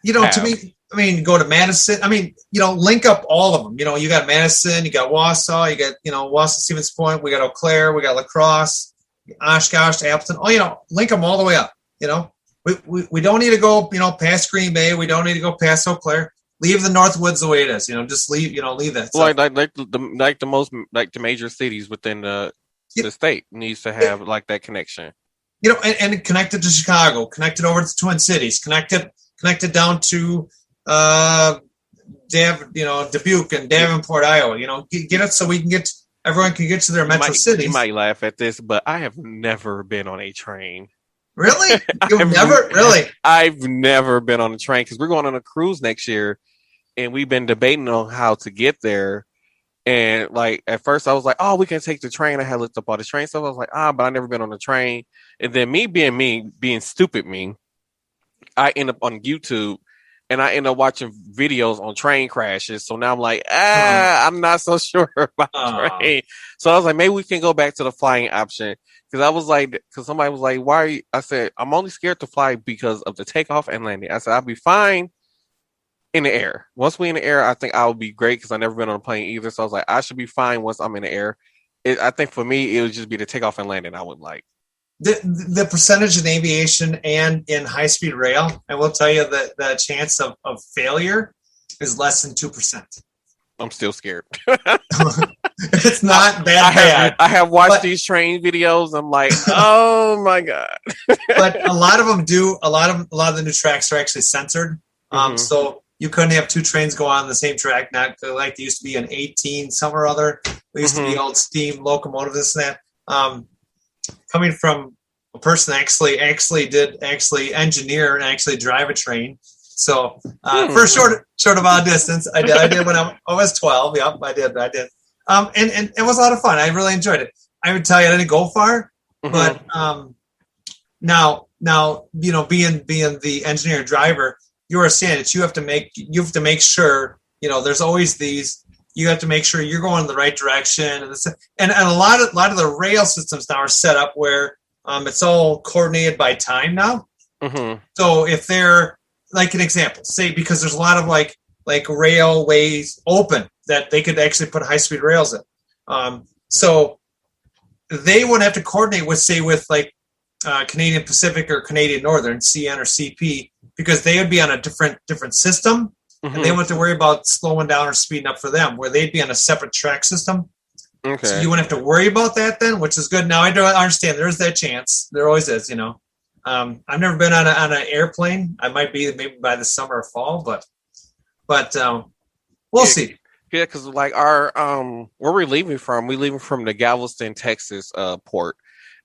have. To me, I mean, go to Madison. I mean, link up all of them. You got Madison, you got Wausau, you got, Wausau, Stevens Point, we got Eau Claire, we got La Crosse, Oshkosh, Appleton. Link them all the way up. We don't need to go, past Green Bay. We don't need to go past Eau Claire. Leave the Northwoods the way it is. Just leave that. Like the major cities within the state needs to have like that connection. And connect it to Chicago, connect it over to the Twin Cities, connect it down to Dubuque and Davenport, Iowa. Get it so we can everyone can get to their metro cities. You might laugh at this, but I have never been on a train. Really? You've never? Really? I've never been on a train because we're going on a cruise next year, and we've been debating on how to get there. And like at first, I was like, "Oh, we can take the train." I had looked up all the train stuff. I was like, but I've never been on a train. And then me, being stupid, I end up on YouTube, and I end up watching videos on train crashes. So now I'm like, I'm not so sure about train. So I was like, maybe we can go back to the flying option. Because somebody was like, why are you? I said, I'm only scared to fly because of the takeoff and landing. I said, I'll be fine in the air. Once we in the air, I think I would be great because I've never been on a plane either. So I was like, I should be fine once I'm in the air. I think for me, it would just be the takeoff and landing. I would like the percentage in aviation and in high speed rail. I will tell you that the chance of failure is less than 2%. I'm still scared. It's not that bad. I have watched these train videos. I'm like, oh my god! But a lot of them do. A lot of the new tracks are actually censored. So you couldn't have two trains go on the same track. Not like they used to be an 18 some or other. They used to be old steam locomotive. This and that. Coming from a person that actually did engineer and actually drive a train. So for a short amount of distance, I did when I was 12. Yep, I did. And it was a lot of fun. I really enjoyed it. I would tell you I didn't go far, but now being the engineer and driver, you understand that you have to make sure there's always these. You have to make sure you're going in the right direction, and a lot of the rail systems now are set up where it's all coordinated by time now. So if they're like an example, say because there's a lot of like railways open that they could actually put high speed rails in. So they wouldn't have to coordinate with like Canadian Pacific or Canadian Northern, CN or CP, because they would be on a different system. And they wouldn't have to worry about slowing down or speeding up for them, where they'd be on a separate track system. Okay. So you wouldn't have to worry about that then, which is good. Now I don't understand. There's that chance. There always is, I've never been on an airplane. I might be maybe by the summer or fall, but we'll see. Yeah, because like where we leaving from the Galveston, Texas port,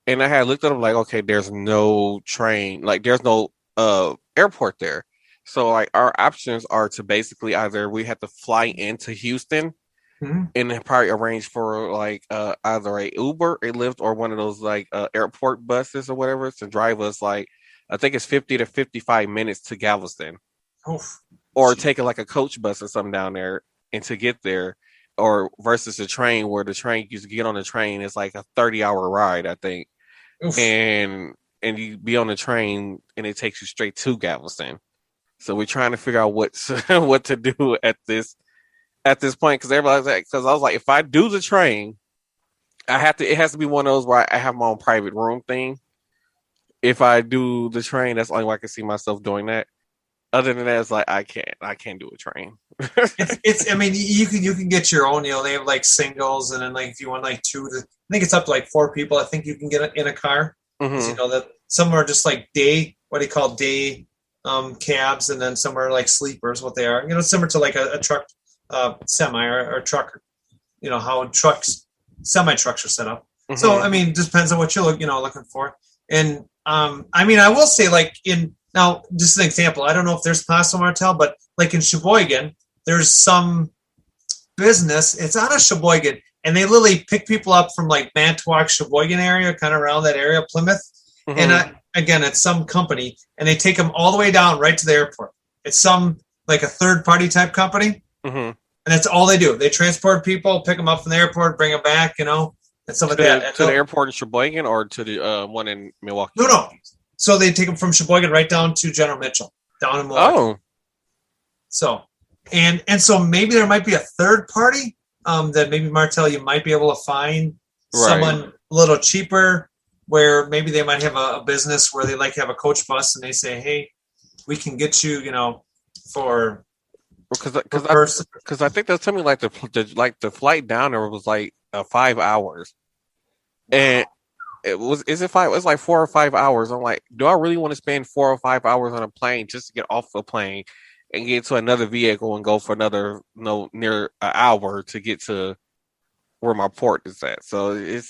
and I had looked at them like, okay, there's no train, like there's no airport there. So like our options are to basically either we have to fly into Houston and then probably arrange for like either a Uber, a Lyft, or one of those like airport buses or whatever to drive us like I think it's 50 to 55 minutes to Galveston. Or taking like a coach bus or something down there and to get there, or versus a train where the train you get on the train is like a 30-hour ride, I think. And you be on the train and it takes you straight to Galveston. So we're trying to figure out what to do at this point, because everybody's like, because I was like, if I do the train, it has to be one of those where I have my own private room thing. If I do the train, that's the only way I can see myself doing that. Other than that, it's like I can't do a train. I mean, you can get your own. They have like singles, and then like if you want like two, I think it's up to like 4 people. I think you can get in a car. That some are just like day cabs, and then some are like sleepers. What they are, similar to like a truck, semi or truck. How semi trucks are set up. So I mean, it depends on what you're looking for. And I mean, I will say like now, just an example, I don't know if there's possible Martel, but like in Sheboygan, there's some business. It's out of Sheboygan, and they literally pick people up from like Manitowoc, Sheboygan area, kind of around that area, Plymouth. And again, it's some company, and they take them all the way down right to the airport. It's some like a third-party type company, and that's all they do. They transport people, pick them up from the airport, bring them back, and stuff like that. To the airport in Sheboygan or to the one in Milwaukee? No. So they take them from Sheboygan right down to General Mitchell, down in Milwaukee. Oh. So, and so maybe there might be a third party that maybe, Martel, you might be able to find someone a little cheaper, where maybe they might have a business where they like have a coach bus, and they say, hey, we can get you, for because I think that's something like the flight down there was like 5 hours, and is it 5? It was like 4 or 5 hours. I'm like, do I really want to spend 4 or 5 hours on a plane just to get off the plane and get to another vehicle and go for another near an hour to get to where my port is at? So it's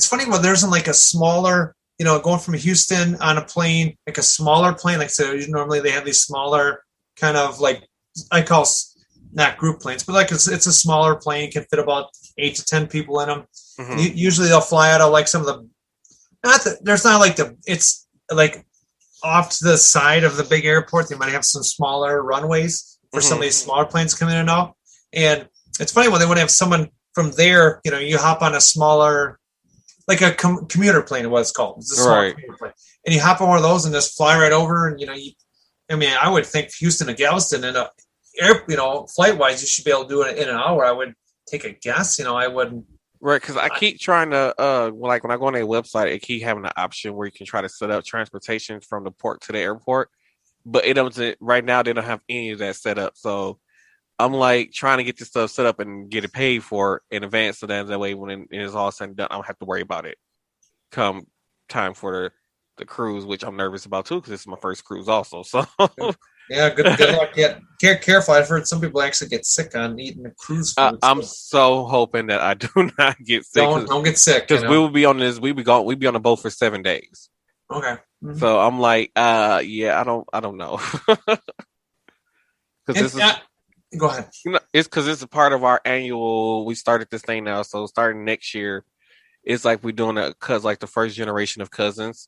funny when there's like a smaller, going from Houston on a plane, like a smaller plane, like so normally they have these smaller kind of like I call not group planes, but like it's a smaller plane, can fit about 8 to 10 people in them. Usually they'll fly out of like some of the it's like off to the side of the big airport. They might have some smaller runways for some of these smaller planes coming in and out. And it's funny when they want to have someone from there, you hop on a smaller, like a commuter plane, what it's called. It's a small commuter plane. And you hop on one of those and just fly right over, and I mean, I would think Houston to Galveston and flight wise, you should be able to do it in an hour. I would take a guess. I wouldn't. Right, because I keep trying to like when I go on their website, it keep having an option where you can try to set up transportation from the port to the airport, but it doesn't. Right now, they don't have any of that set up. So I'm like trying to get this stuff set up and get it paid for in advance, so that way when it is all said and done, I don't have to worry about it come time for the cruise, which I'm nervous about too because this is my first cruise also. So yeah, good luck. Yeah, careful. I've heard some people actually get sick on eating the cruise food. I'm so hoping that I do not get sick. Don't get sick because we will be on this. We be on the boat for 7 days. Okay. Mm-hmm. So I'm like, yeah, I don't know. Because go ahead. It's because it's a part of our annual. We started this thing now, so starting next year, it's like we're doing like the first generation of cousins.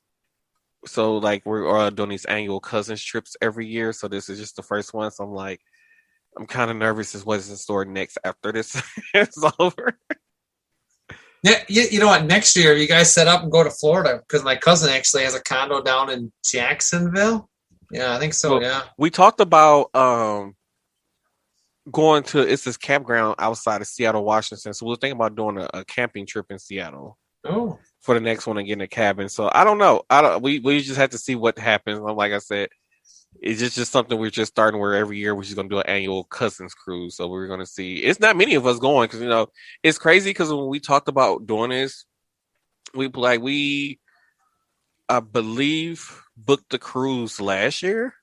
So like we're doing these annual cousins trips every year. So this is just the first one. So I'm like, I'm kind of nervous as what's in store next after this is over. Yeah, you know what? Next year, you guys set up and go to Florida because my cousin actually has a condo down in Jacksonville. Yeah, I think so. Well, yeah, we talked about going to this campground outside of Seattle, Washington. So we're thinking about doing a camping trip in Seattle. Oh, for the next one and getting a cabin. So I don't know. We just have to see what happens. Like I said, it's just something we're just starting where every year we're just going to do an annual cousins cruise. So we're going to see. It's not many of us going because it's crazy because when we talked about doing this, I believe booked the cruise last year.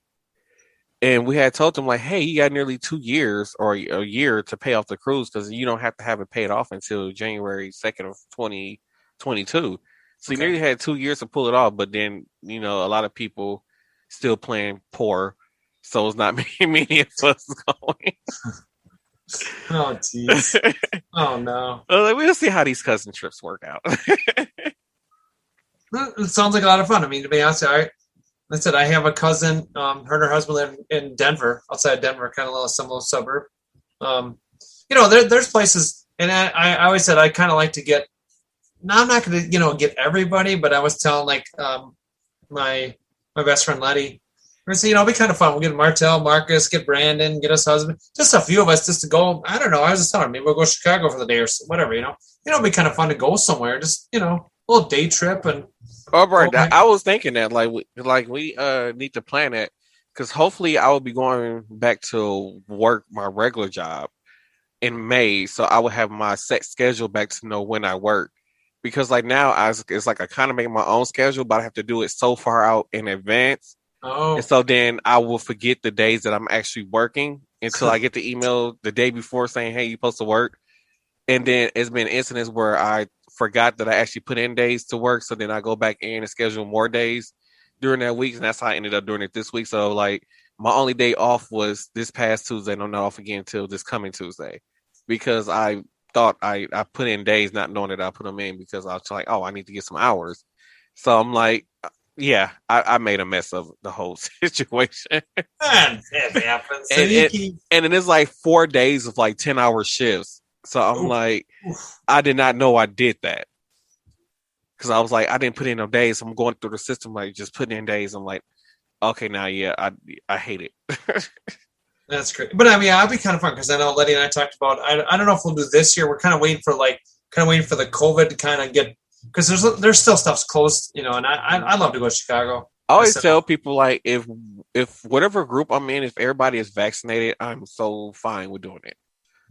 And we had told them like, hey, you got nearly 2 years or a year to pay off the cruise because you don't have to have it paid off until January 2nd of 2022. So you nearly had 2 years to pull it off, but then, a lot of people still playing poor. So it's not many of us going. Oh, jeez. Oh, no. We'll see how these cousin trips work out. It sounds like a lot of fun. I mean, to be honest, I said I have a cousin. Her and her husband live in Denver, outside Denver, kind of some little suburb. There's places, and I always said I kind of like to get. Now I'm not going to get everybody, but I was telling like my best friend Letty, we're going to say it'd be kind of fun. We'll get Martel, Marcus, get Brandon, get us husband, just a few of us just to go. I don't know. I was just telling maybe we'll go to Chicago for the day or whatever. It'd be kind of fun to go somewhere. Just a little day trip and. Oh, right. I was thinking that we need to plan it because hopefully I will be going back to work my regular job in May, so I will have my set schedule back to know when I work. Because like now, it's like I kind of make my own schedule, but I have to do it so far out in advance. Oh, and so then I will forget the days that I'm actually working until I get the email the day before saying, "Hey, you're supposed to work." And then it's been incidents where I forgot that I actually put in days to work, so then I go back in and schedule more days during that week, and that's how I ended up doing it this week. So like my only day off was this past Tuesday, and I'm not off again until this coming Tuesday because I thought I put in days not knowing that I put them in because I was like, oh, I need to get some hours. So I'm like, yeah, I made a mess of the whole situation. It happens. And then it's like 4 days of like 10-hour shifts. So I'm like, I did not know I did that. Because I was like, I didn't put in no days. So I'm going through the system, like just putting in days. I'm like, okay, now, yeah, I hate it. That's great. But I mean, I'll be kind of fun because I know Letty and I talked about, I don't know if we'll do this year. We're kind of waiting for the COVID to kind of get, because there's still stuff's closed, and I'd love to go to Chicago. I always tell people like, if whatever group I'm in, if everybody is vaccinated, I'm so fine with doing it.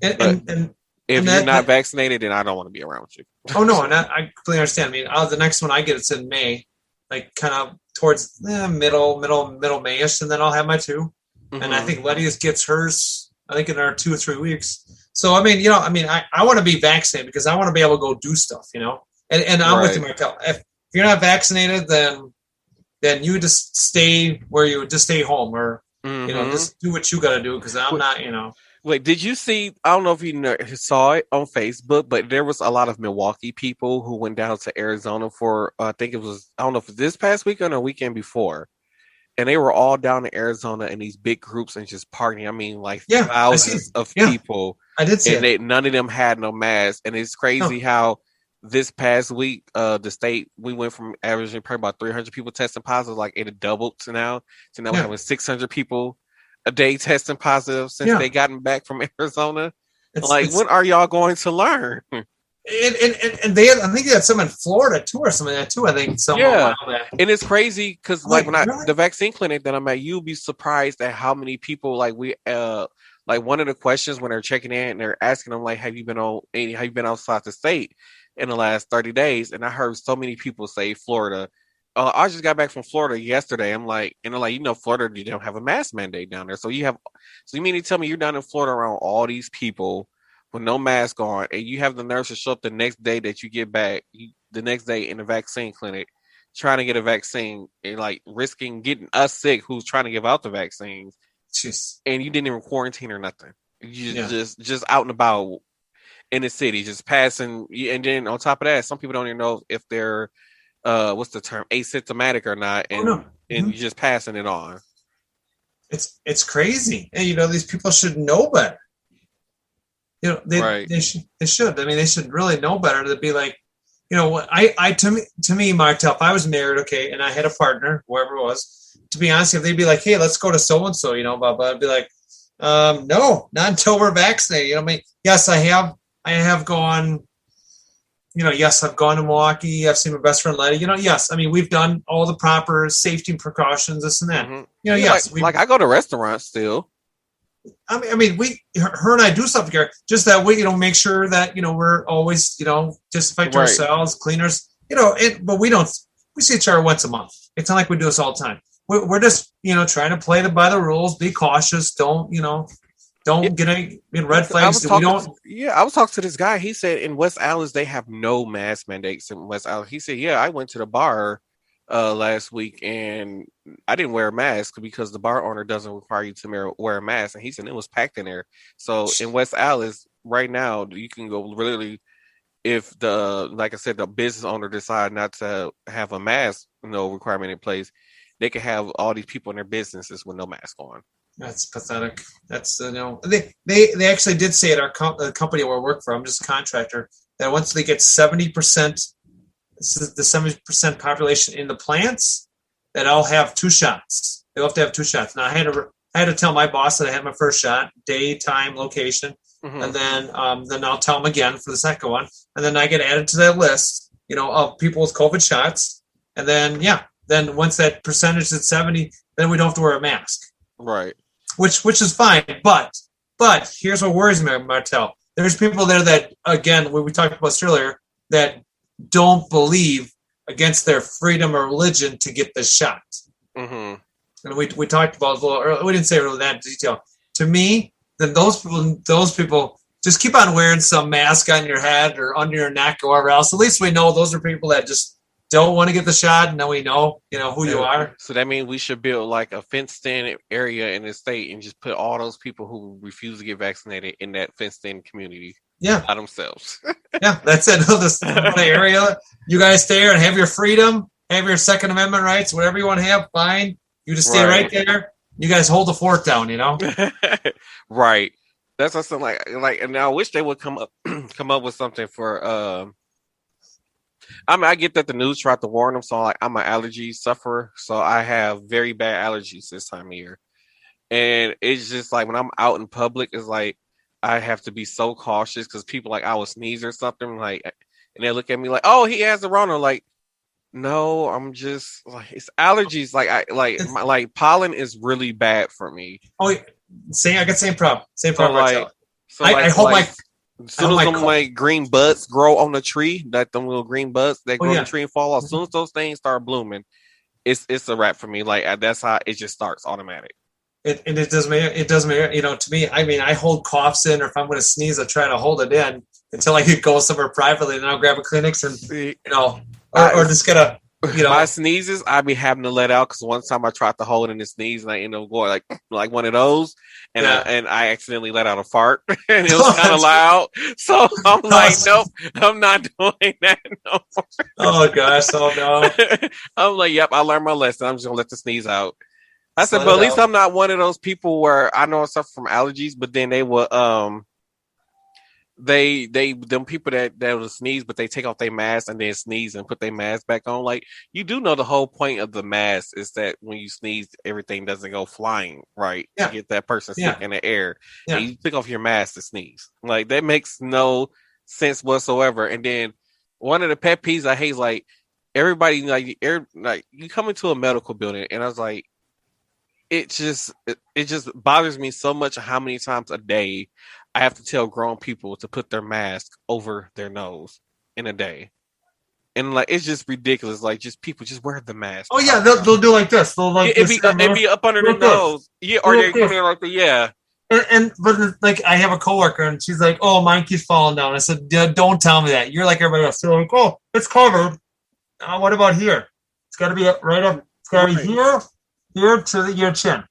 And if you're not vaccinated, then I don't want to be around you. Oh, no, and I completely understand. I mean, the next one I get, it's in May, like kind of towards middle May-ish, and then I'll have my 2. Mm-hmm. And I think Letty gets hers, I think, in our 2 or 3 weeks. So, I mean, I want to be vaccinated because I want to be able to go do stuff, And I'm with you, Martel. If you're not vaccinated, then you just stay where you would just stay home or, just do what you got to do because I'm not, Wait, did you see? I don't know if you saw it on Facebook, but there was a lot of Milwaukee people who went down to Arizona for, I think it was, I don't know if it was this past weekend or weekend before. And they were all down in Arizona in these big groups and just partying. I mean, like thousands of people. I did see it. None of them had no masks. And it's crazy how this past week, the state, we went from averaging probably about 300 people testing positive, like it had doubled to now. So now we're having 600 people a day testing positive since they gotten back from Arizona. When are y'all going to learn? And they had, I think they had some in Florida too, or something like that too. I think and it's crazy because the vaccine clinic that I'm at, you'll be surprised at how many people one of the questions when they're checking in and they're asking them like, have you been outside the state in the last 30 days? And I heard so many people say Florida. I just got back from Florida yesterday. I'm like, and they're like, Florida, you don't have a mask mandate down there. So you mean to tell me you're down in Florida around all these people with no mask on, and you have the nurses show up the next day that you get back, the next day in the vaccine clinic, trying to get a vaccine and like risking getting us sick who's trying to give out the vaccines. Jeez. And you didn't even quarantine or nothing. You just out and about in the city, just passing. And then on top of that, some people don't even know if they're what's the term, asymptomatic or not, and you're just passing it on. It's crazy, and these people should know better. They should. I mean, they should really know better. To be like, to me, Martel, if I was married, okay, and I had a partner, whoever it was, to be honest, if they'd be like, hey, let's go to so and so, blah blah, I'd be like, no, not until we're vaccinated. I mean, yes, I have gone. Yes, I've gone to Milwaukee. I've seen my best friend Letty. Yes, I mean, we've done all the proper safety precautions, this and that. Mm-hmm. Yes, I go to restaurants still. I mean, her and I do stuff together, just that we, make sure that we're always, disinfect ourselves, cleaners, but we see each other once a month. It's not like we do this all the time. We're just, trying to play by the rules, be cautious, don't get any red flags. I was talking to this guy. He said in West Allis they have no mask mandates in West Allis. He said, I went to the bar last week and I didn't wear a mask because the bar owner doesn't require you to wear a mask. And he said it was packed in there. So in West Allis right now, you can go literally, if like I said, the business owner decide not to have a mask, requirement in place, they can have all these people in their businesses with no mask on. That's pathetic. That's they actually did say at our company where I work for, I'm just a contractor, that once they get 70%, the 70% population in the plants, that I'll have 2 shots. They'll have to have 2 shots. Now I had to tell my boss that I had my first shot, day, time, location, and then I'll tell them again for the second one, and then I get added to that list, of people with COVID shots, and then then once that percentage is 70, then we don't have to wear a mask. Right. Which is fine, but here's what worries me, Martel. There's people there that, again, we talked about this earlier, that don't believe against their freedom or religion to get the shot. Mm-hmm. And we talked about it a little earlier. We didn't say really that in detail. To me, then those people just keep on wearing some mask on your head or under your neck or wherever else. At least we know those are people that just don't want to get the shot, and then we know, who you are. So that means we should build like a fenced-in area in the state and just put all those people who refuse to get vaccinated in that fenced-in community. Yeah, by themselves. Yeah, that's it. This area, you guys stay there and have your freedom, have your Second Amendment rights, whatever you want to have. Fine, you just stay right there. You guys hold the fort down, Right. That's what I'm like. And I wish they would come up with something for. I get that the news tried to warn them. So I'm an allergy sufferer, so I have very bad allergies this time of year, and it's just like when I'm out in public, it's like I have to be so cautious because people I will sneeze or something and they look at me like, oh, he has the Rona. Like, no, I'm just it's allergies. Like pollen is really bad for me. Oh, I got same problem. I hope as soon as them green buds grow on the tree, them little green buds that grow on the tree and fall off, as soon as those things start blooming, it's a wrap for me. Like that's how it just starts automatic. It doesn't matter. To me, I mean, I hold coughs in, or if I'm going to sneeze, I try to hold it in until I could go somewhere privately, and I'll grab a Kleenex and or just get a. My sneezes, I be having to let out because one time I tried to hold it in the sneeze and I ended up going like one of those, and I accidentally let out a fart and it was kind of loud. So I'm like, nope, I'm not doing that no more. Oh gosh, oh no. I'm like, yep, I learned my lesson. I'm just gonna let the sneeze out. I said, but at least I'm not one of those people where I know I suffer from allergies, but then they will them people that will sneeze, but they take off their mask and then sneeze and put their mask back on. Like, you do know the whole point of the mask is that when you sneeze, everything doesn't go flying, right? To get that person sick in the air. And you take off your mask to sneeze. Like, that makes no sense whatsoever. And then one of the pet peeves I hate is like everybody like you come into a medical building and I was like, it just bothers me so much how many times a day I have to tell grown people to put their mask over their nose in a day. And like, it's just ridiculous. Like, just people just wear the mask. Oh yeah, they'll do like this. They'll like it'd be up under the nose. Yeah, or they're coming like the But like, I have a coworker and she's like, "Oh, mine keeps falling down." I said, "Don't tell me that. You're like everybody else." They're like, "Oh, it's covered. What about here? It's got to be right up. It's got to be here to your chin.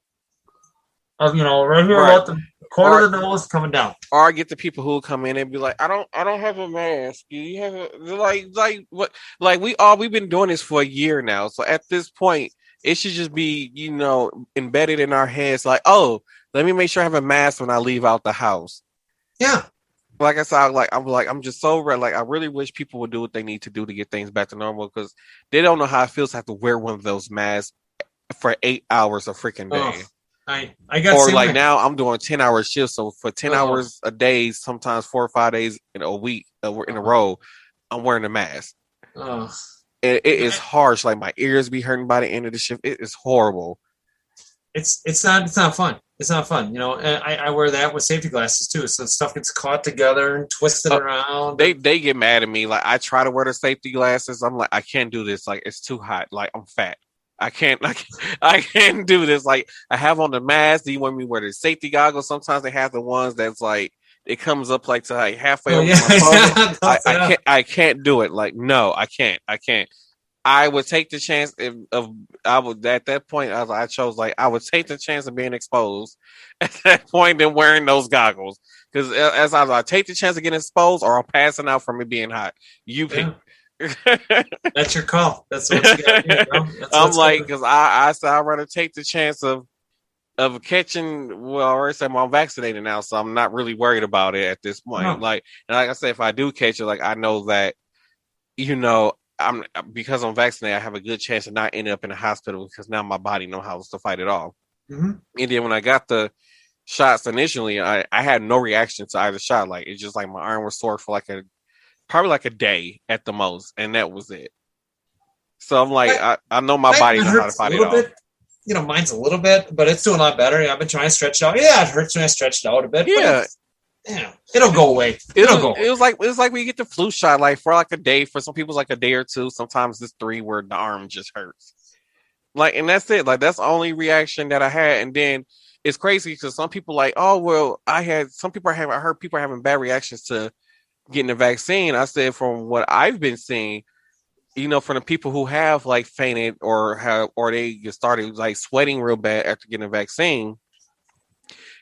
Right here about the corner of the nose coming down." Or I get the people who come in and be like, I don't have a mask. You have a like what? Like, we've been doing this for a year now. So at this point, it should just be, embedded in our heads. Like, oh, let me make sure I have a mask when I leave out the house. Yeah. Like I said, I'm just so red. Like, I really wish people would do what they need to do to get things back to normal, because they don't know how it feels to have to wear one of those masks for 8 hours a freaking day. I got, or like now I'm doing 10-hour shifts, so for 10 hours a day, sometimes 4 or 5 days in a week in a row, I'm wearing a mask. It is harsh. Like, my ears be hurting by the end of the shift. It is horrible. It's not fun. It's not fun. And I wear that with safety glasses too, so stuff gets caught together and twisted around. They get mad at me. Like, I try to wear the safety glasses. I'm like, I can't do this. Like, it's too hot. Like, I'm fat. I can't do this. Like, I have on the mask. Do you want me to wear the safety goggles? Sometimes they have the ones that's like, it comes up like to like halfway over my phone. I can't do it. Like, no, I can't. I would take the chance I would at that point. I chose, like, I would take the chance of being exposed at that point than wearing those goggles, because as I take the chance of getting exposed or I'm passing out from it being hot. You pick. That's your call. That's what you got to do, bro. I'm like, because I said I'd rather take the chance of catching. Well, I already said I'm vaccinated now, so I'm not really worried about it at this point. No. Like I said, if I do catch it, like, I know that, because I'm vaccinated, I have a good chance of not ending up in the hospital, because now my body knows how to fight it off. Mm-hmm. And then when I got the shots initially, I had no reaction to either shot. Like, it's just like my arm was sore for probably like a day at the most, and that was it. So I'm like, I know my body knows how to fight it off. Mine's a little bit, but it's doing a lot better. I've been trying to stretch it out. Yeah, it hurts when I stretch it out a bit. Yeah. It'll go away. It was like when you get the flu shot, like, for like a day. For some people, it's like a day or two. Sometimes it's 3 where the arm just hurts. Like, and that's it. Like, that's the only reaction that I had. And then it's crazy because some people like, oh, well, I heard people are having bad reactions to getting the vaccine. I said, from what I've been seeing, from the people who have like fainted or they started like sweating real bad after getting a vaccine,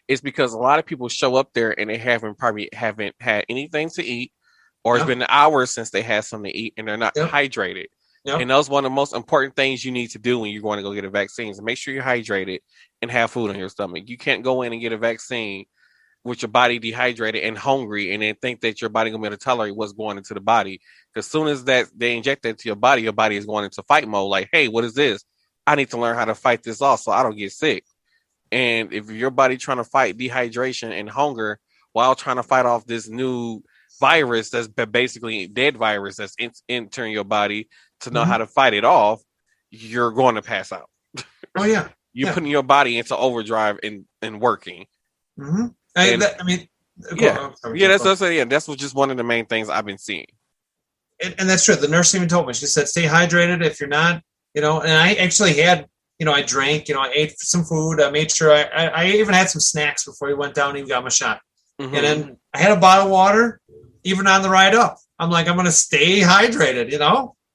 it's because a lot of people show up there and they probably haven't had anything to eat, or it's been hours since they had something to eat, and they're not hydrated. Yep. And that's one of the most important things you need to do when you're going to go get a vaccine, is make sure you're hydrated and have food in your stomach. You can't go in and get a vaccine with your body dehydrated and hungry, and then think that your body gonna be able to tolerate what's going into the body. Because as soon as that they inject that to your body is going into fight mode. Like, hey, what is this? I need to learn how to fight this off so I don't get sick. And if your body trying to fight dehydration and hunger while trying to fight off this new virus that's basically a dead virus that's entering your body to know how to fight it off, you're going to pass out. Oh yeah, you're putting your body into overdrive and working. Mm-hmm. That's just one of the main things I've been seeing. And that's true. The nurse even told me, she said, stay hydrated. If you're not, and I actually had, I drank, I ate some food. I made sure I even had some snacks before he went down and got my shot. Mm-hmm. And then I had a bottle of water, even on the ride up. I'm like, I'm going to stay hydrated,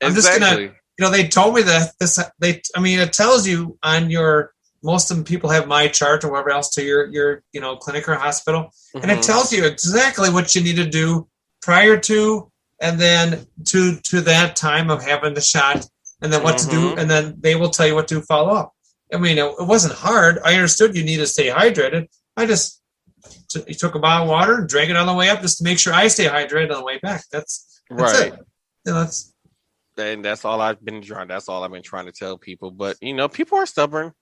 I'm just going to, they told me that it tells you on your, most of them people have my chart or whatever else to your clinic or hospital. Mm-hmm. And it tells you exactly what you need to do prior to, and then to that time of having the shot, and then what to do. And then they will tell you what to follow up. I mean, it wasn't hard. I understood you need to stay hydrated. he took a bottle of water and drank it on the way up just to make sure I stay hydrated on the way back. That's right. it. You know, that's all I've been trying. That's all I've been trying to tell people. But people are stubborn,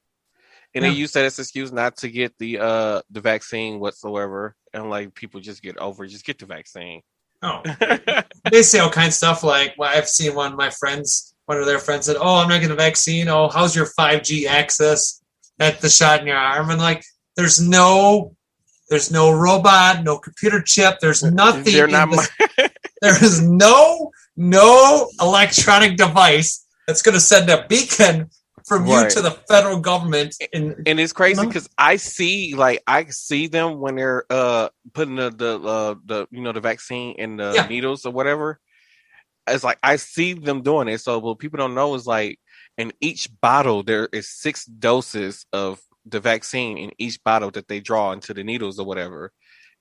and they use that as an excuse not to get the vaccine whatsoever. And like people just get the vaccine. Oh, they say all kinds of stuff. Like, well, I've seen one of their friends said, "Oh, I'm not getting the vaccine. Oh, how's your 5G access at the shot in your arm?" And like, there's no robot, no computer chip. There's nothing. There is no electronic device that's going to send a beacon from you to the federal government. And it's crazy because I see them when they're putting the vaccine in the needles or whatever. It's like I see them doing it. So what people don't know is like in each bottle there is 6 doses of the vaccine in each bottle that they draw into the needles or whatever.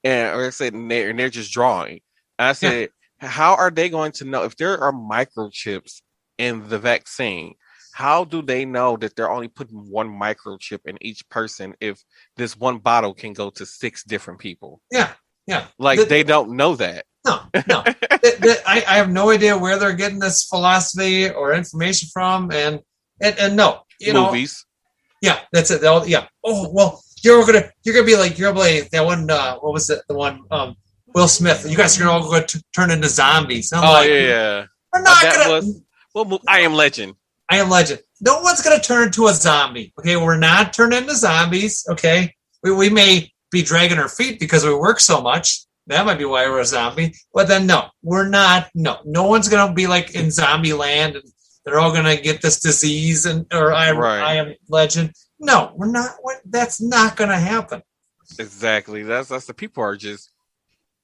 And like I said, they're just drawing. And I said, how are they going to know if there are microchips in the vaccine? How do they know that they're only putting 1 microchip in each person if this one bottle can go to 6 different people? Yeah. They don't know that. No. I have no idea where they're getting this philosophy or information from, and no, movies. Yeah, that's it. Oh well, you're gonna be like that one. What was it? The one Will Smith. You guys are gonna all go turn into zombies. Yeah. We're not gonna. I Am Legend. I Am Legend. No one's going to turn into a zombie. Okay, we're not turning into zombies. Okay, we may be dragging our feet because we work so much. That might be why we're a zombie. But then no, we're not. No one's going to be like in zombie land and they're all going to get this disease or I Am Legend. No, we're not. That's not going to happen. Exactly. That's the people are just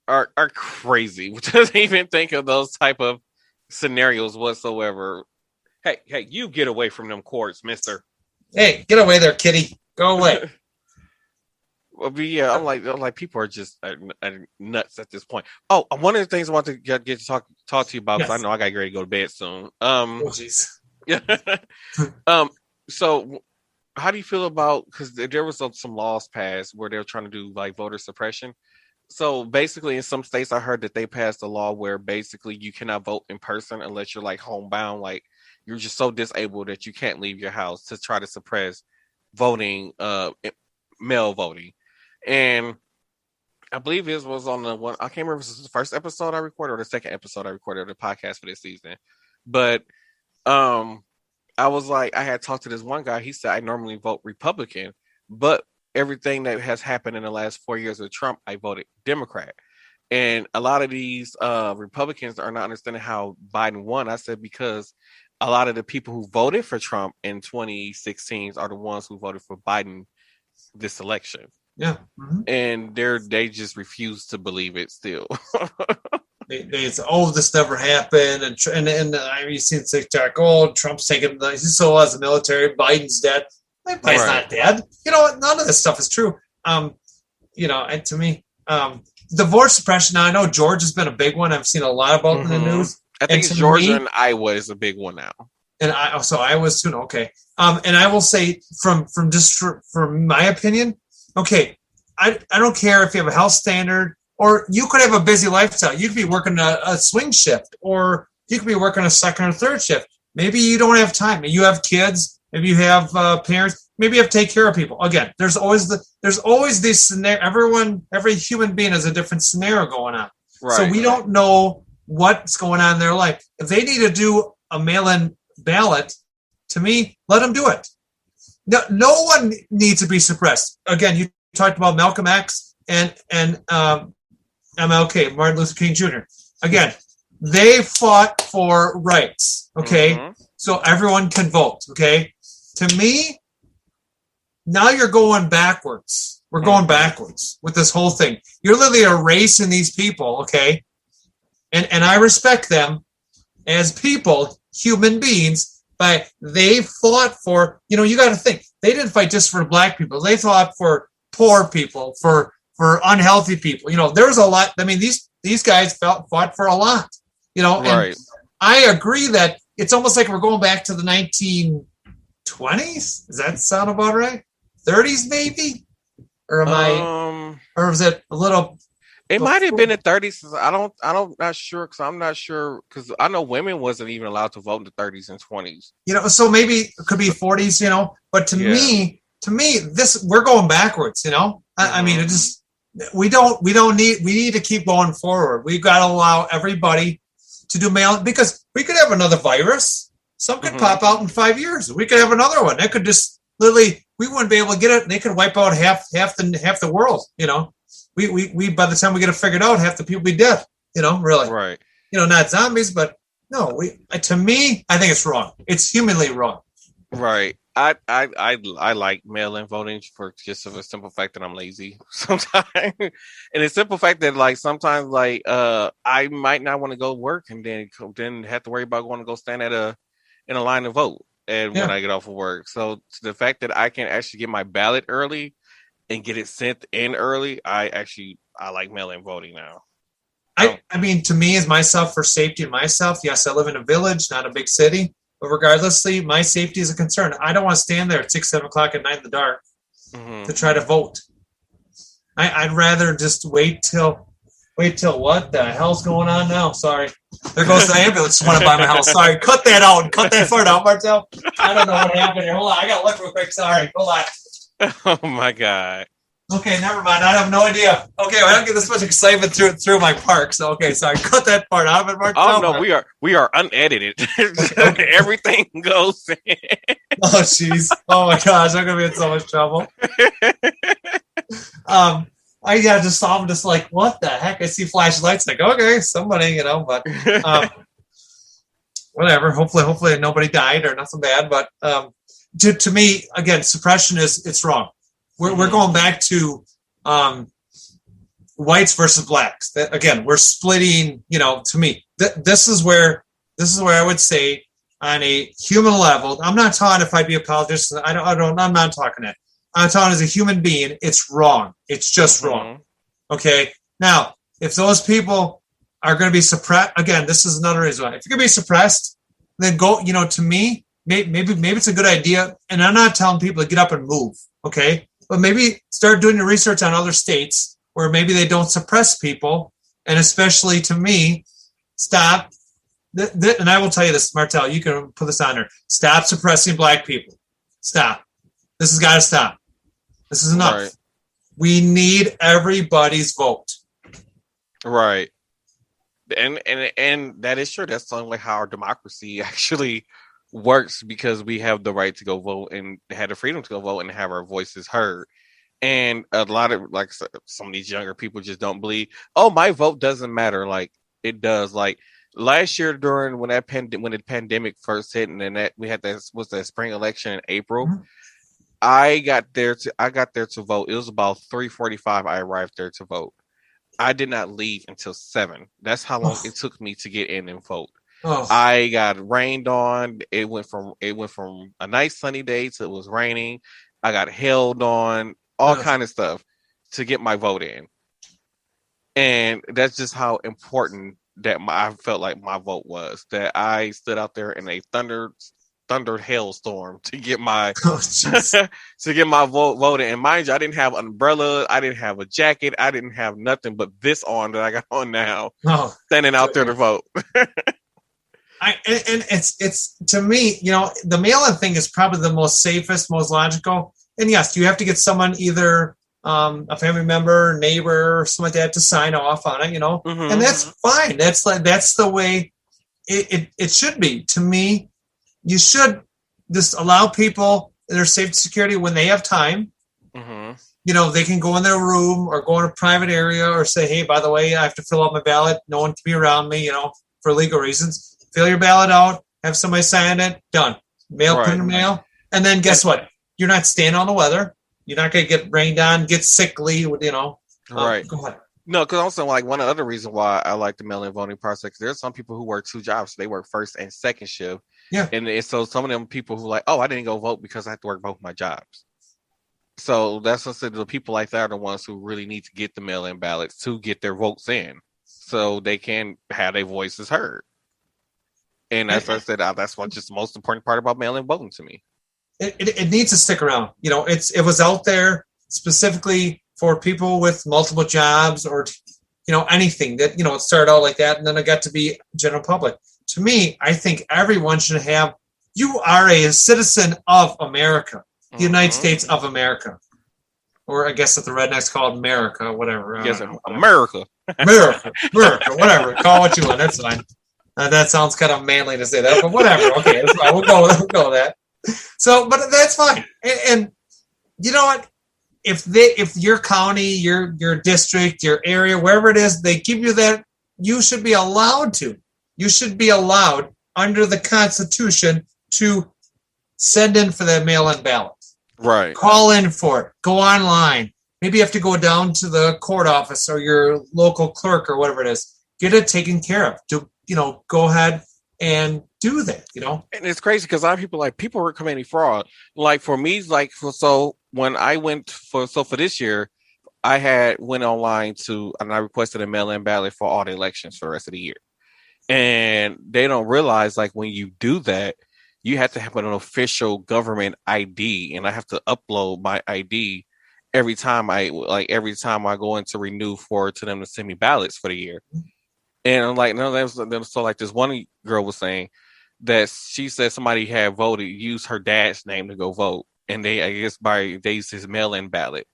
are crazy. Doesn't even think of those type of scenarios whatsoever. Hey, you get away from them courts, mister. Hey, get away there, kitty. Go away. Well, but yeah, I'm like people are just nuts at this point. Oh, one of the things I want to get to talk to you about, because I know I got ready to go to bed soon. Jeez. So how do you feel about, because there was some laws passed where they're trying to do like voter suppression. So basically in some states I heard that they passed a law where basically you cannot vote in person unless you're like homebound, like you're just so disabled that you can't leave your house, to try to suppress voting, mail voting. And I believe this was on the one, I can't remember if this was the first episode I recorded or the second episode I recorded of the podcast for this season. But I was like, I had talked to this one guy. He said, I normally vote Republican, but everything that has happened in the last 4 years with Trump, I voted Democrat. And a lot of these Republicans are not understanding how Biden won. I said, because a lot of the people who voted for Trump in 2016 are the ones who voted for Biden this election. Yeah. Mm-hmm. And they just refuse to believe it still. It's this never happened, and I've seen TikTok. Oh, Trump's taking he still has the military. Biden's dead. Biden's not dead. None of this stuff is true. And to me, divorce suppression. Now I know Georgia's been a big one. I've seen a lot about in the news. I think Georgia and Iowa is a big one now. And Iowa's too. Okay. And I will say from my opinion, okay, I don't care if you have a health standard, or you could have a busy lifestyle. You could be working a swing shift, or you could be working a second or third shift. Maybe you don't have time. Maybe you have kids. Maybe you have parents. Maybe you have to take care of people. Again, there's always this scenario. Every human being has a different scenario going on. Right. So we don't know what's going on in their life. If they need to do a mail-in ballot, to me, let them do it. No one needs to be suppressed. Again, you talked about Malcolm X and MLK, Martin Luther King Jr. Again, they fought for rights. Okay, so everyone can vote. Okay, to me, now you're going backwards. We're going backwards with this whole thing. You're literally erasing these people. Okay, and I respect them as people, human beings, but they fought for. You got to think they didn't fight just for black people. They fought for poor people, for unhealthy people. There's a lot. I mean, these guys fought for a lot. Right. And I agree that it's almost like we're going back to the 1920s. Does that sound about right? 30s maybe, or am I, or was it a little? It might have been the 30s. Not sure because I'm not sure because I know women wasn't even allowed to vote in the 30s and 20s. So maybe it could be 40s. But to me, this we're going backwards. I mean, it just we need to keep going forward. We've got to allow everybody to do mail because we could have another virus. Some could pop out in 5 years. We could have another one. That could just literally we wouldn't be able to get it. And they could wipe out half the world. We by the time we get it figured out, half the people be dead. Really. Right. Not zombies, but no. To me, I think it's wrong. It's humanly wrong. Right. I like mail-in voting for just the simple fact that I'm lazy sometimes, and the simple fact that like sometimes like I might not want to go work and then have to worry about going to go stand in a line to vote and when I get off of work. So the fact that I can actually get my ballot early and get it sent in early, I like mail-in voting now. I mean, to me, as myself for safety and myself, yes, I live in a village, not a big city, but regardlessly, my safety is a concern. I don't want to stand there at 6, 7 o'clock at night in the dark to try to vote. I'd rather just wait till what the hell's going on now? Sorry. There goes the ambulance running by my house. Sorry. Cut that out. Cut that part out, Martel. I don't know what happened here. Hold on. I got to look real quick. Sorry. Hold on. Oh, my God. Okay, never mind. I have no idea. Okay, I don't get this much excitement through my park. So, okay, sorry. Cut that part out of it, Martel. Oh, no. We are unedited. Okay, everything goes in. Oh, jeez. Oh, my gosh. I'm going to be in so much trouble. I just saw him just like, what the heck? I see flashlights. Like, okay, somebody, but whatever. Hopefully nobody died or nothing bad. But to me, again, suppression it's wrong. We're going back to whites versus blacks. Again, we're splitting. To me, this is where I would say on a human level. I'm not talking if I'd be a politician. I'm not talking that. I'm talking as a human being. It's wrong. It's just wrong. Okay. Now, if those people are going to be suppressed, again, this is another reason why. If you're going to be suppressed, then go. To me, maybe it's a good idea. And I'm not telling people to get up and move. Okay. But maybe start doing your research on other states where maybe they don't suppress people. And especially to me, stop. And I will tell you this, Martel, you can put this on there. Stop suppressing black people. Stop. This has got to stop. This is enough. Right. We need everybody's vote. Right. And that is true. That's the only way how our democracy actually works because we have the right to go vote and have the freedom to go vote and have our voices heard. And a lot of like some of these younger people just don't believe, oh, my vote doesn't matter. Like it does. Like last year during when the pandemic first hit and then we had that spring election in April. Mm-hmm. I got there to vote. It was about 3:45. I arrived there to vote. I did not leave until 7. That's how long it took me to get in and vote. I got rained on. It went from a nice sunny day to it was raining. I got held on, all kind of stuff to get my vote in. And that's just how important that I felt like my vote was. That I stood out there in a thundered hailstorm to get my vote voted. And mind you, I didn't have an umbrella, I didn't have a jacket, I didn't have nothing but this on that I got on now, standing out there to vote. And it's to me, the mail-in thing is probably the most safest, most logical. And yes, you have to get someone either a family member, neighbor, or something like that to sign off on it, and that's fine. That's the way it should be. To me, you should just allow people their safety security when they have time. They can go in their room or go in a private area or say, hey, by the way, I have to fill out my ballot. No one can be around me, for legal reasons. Fill your ballot out, have somebody sign it, done. Put in the mail. And then guess what? You're not staying on the weather. You're not going to get rained on, get sickly, Right. Go ahead. No, because also like one other reason why I like the mail-in voting process, there's some people who work 2 jobs. So they work first and second shift. Yeah. And so some of them people who like, oh, I didn't go vote because I have to work both my jobs. So that's what the people like that are the ones who really need to get the mail-in ballots to get their votes in so they can have their voices heard. And as I said, that's what's just the most important part about mail-in voting to me. It needs to stick around. It was out there specifically for people with multiple jobs or, anything that, it started out like that. And then it got to be general public. To me, I think everyone should have, you are a citizen of America, the United States of America. Or I guess that the rednecks call it America, whatever. Yes, America. America, whatever. Call what you want. That's fine. That sounds kind of manly to say that, but whatever. Okay, that's fine. We'll go with that. So, but that's fine. And you know what? If your county, your district, your area, wherever it is, they give you that, you should be allowed to. You should be allowed under the Constitution to send in for that mail-in ballot. Right. Call in for it. Go online. Maybe you have to go down to the court office or your local clerk or whatever it is. Get it taken care of. Go ahead and do that, And it's crazy because a lot of people were committing fraud. Like for me, so when I went for this year, I went online and I requested a mail-in ballot for all the elections for the rest of the year. And they don't realize, like, when you do that, you have to have an official government ID, and I have to upload my ID every time I go in to renew to them to send me ballots for the year. And I'm like, no, so like this one girl was saying that she said somebody had used her dad's name to go vote, and they used his mail-in ballot